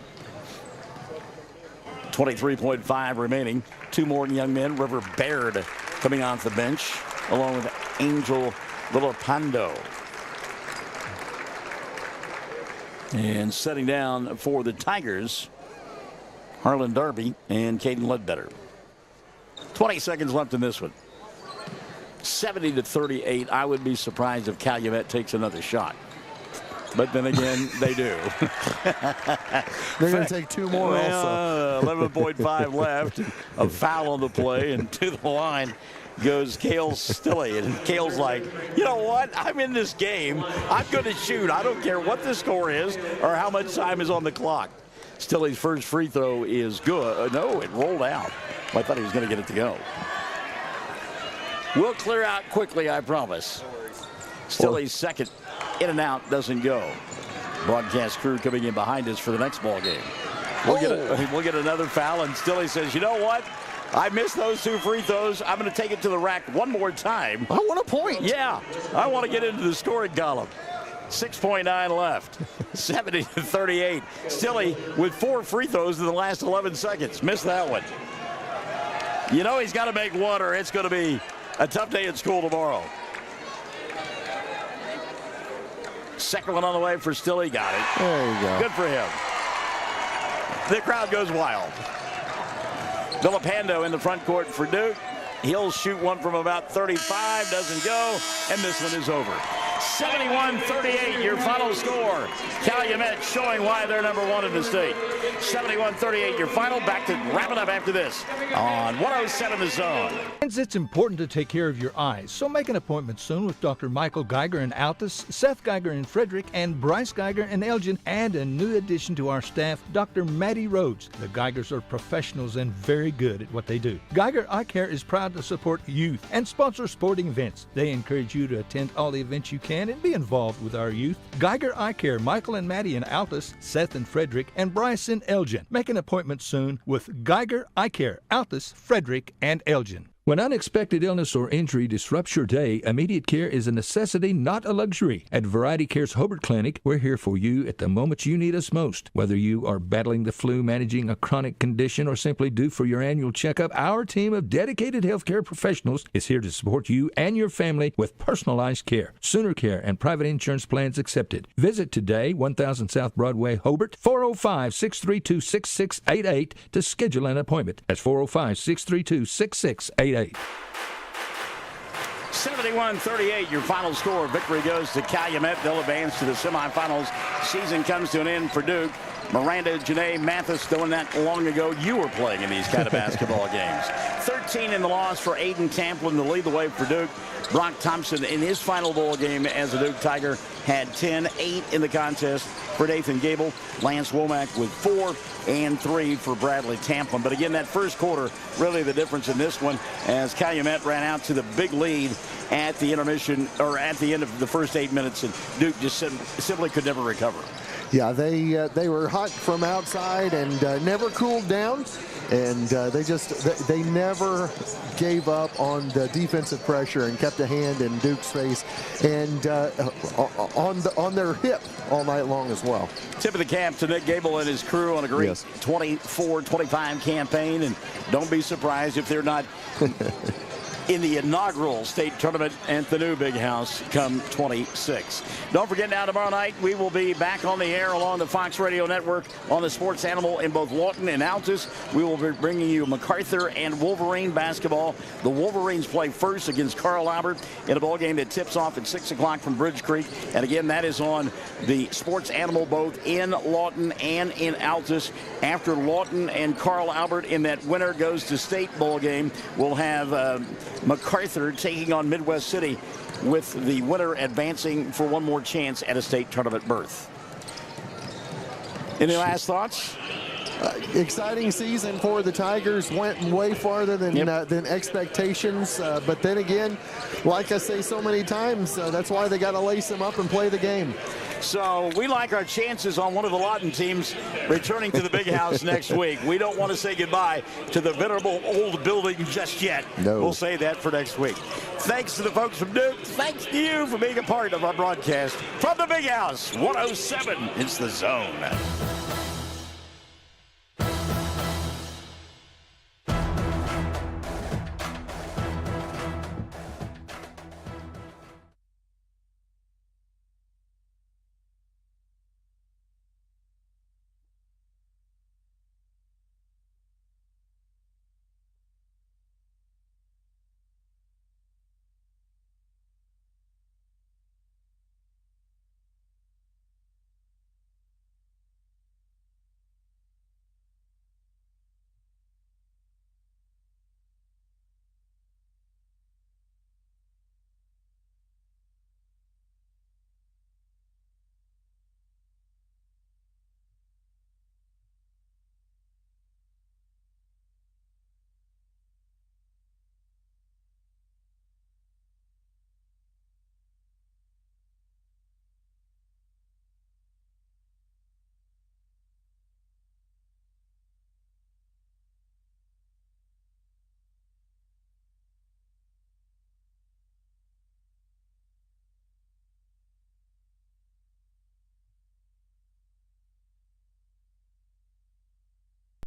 23.5 remaining. 2 more young men. River Baird coming off the bench, along with Angel Villapando. And setting down for the Tigers, Harlan Darby and Caden Ledbetter. 20 seconds left in this one. 70-38. I would be surprised if Calumet takes another shot. But then again, they do. They're going to take 2 more also. 11.5 left. A foul on the play, and to the line goes Cale Stilley. And Cale's like, you know what? I'm in this game. I'm going to shoot. I don't care what the score is or how much time is on the clock. Stilley's first free throw is good. No, it rolled out. I thought he was going to get it to go. We'll clear out quickly, I promise. Stilley's second in and out doesn't go. Broadcast crew coming in behind us for the next ball game. We'll get another foul, and Stilley says, you know what? I missed those 2 free throws. I'm going to take it to the rack one more time. I want a point. Yeah, I want to get into the scoring column. 6.9 left. 70-38. Stilley with 4 free throws in the last 11 seconds. Missed that one. You know he's got to make one, or it's going to be a tough day at school tomorrow. Second one on the way for Stilley. Got it. There you go. Good for him. The crowd goes wild. Villapando in the front court for Duke. He'll shoot one from about 35. Doesn't go. And this one is over. 71-38, your final score. Calumet showing why they're number 1 in the state. 71-38, your final. Back to wrap it up after this on 107 The Zone. It's important to take care of your eyes, so make an appointment soon with Dr. Michael Geiger in Altus, Seth Geiger in Frederick, and Bryce Geiger in Elgin, and a new addition to our staff, Dr. Maddie Rhodes. The Geigers are professionals and very good at what they do. Geiger Eye Care is proud to support youth and sponsor sporting events. They encourage you to attend all the events you can and be involved with our youth. Geiger Eye Care, Michael and Maddie in Altus, Seth and Frederick, and Bryce in Elgin. Make an appointment soon with Geiger Eye Care, Altus, Frederick, and Elgin. When unexpected illness or injury disrupts your day, immediate care is a necessity, not a luxury. At Variety Care's Hobart Clinic, we're here for you at the moment you need us most. Whether you are battling the flu, managing a chronic condition, or simply due for your annual checkup, our team of dedicated healthcare professionals is here to support you and your family with personalized care, Sooner Care, and private insurance plans accepted. Visit today, 1000 South Broadway, Hobart, 405-632-6688 to schedule an appointment. That's 405-632-6688. 71-38, your final score. Victory goes to Calumet. They'll advance to the semifinals. Season comes to an end for Duke. Miranda, Janae Mathis, doing that long ago. You were playing in these kind of basketball games. 13 in the loss for Aiden Tamplin to lead the way for Duke. Brock Thompson in his final bowl game as a Duke Tiger had 10, 8 in the contest for Nathan Gable. Lance Womack with 4 and 3 for Bradley Tamplin. But again, that first quarter, really the difference in this one as Calumet ran out to the big lead at the intermission, or at the end of the first 8 minutes, and Duke just simply could never recover. Yeah, they were hot from outside and never cooled down, and they never gave up on the defensive pressure and kept a hand in Duke's face and on their hip all night long as well. Tip of the cap to Nick Gable and his crew on a great 24-25 campaign, and don't be surprised if they're not in the inaugural state tournament at the new big house come 26. Don't forget, now tomorrow night we will be back on the air along the Fox Radio Network on the Sports Animal in both Lawton and Altus. We will be bringing you MacArthur and Wolverine basketball. The Wolverines play first against Carl Albert in a ball game that tips off at 6 o'clock from Bridge Creek. And again, that is on the Sports Animal both in Lawton and in Altus. After Lawton and Carl Albert in that winner goes to state ball game, we'll have MacArthur taking on Midwest City, with the winner advancing for one more chance at a state tournament berth. Any last thoughts? Exciting season for the Tigers. Went way farther than expectations. But then again, like I say so many times, that's why they got to lace them up and play the game. So we like our chances on one of the Lawton teams returning to the big house next week. We don't want to say goodbye to the venerable old building just yet. No. We'll say that for next week. Thanks to the folks from Duke. Thanks to you for being a part of our broadcast from the big house. 107, it's the Zone.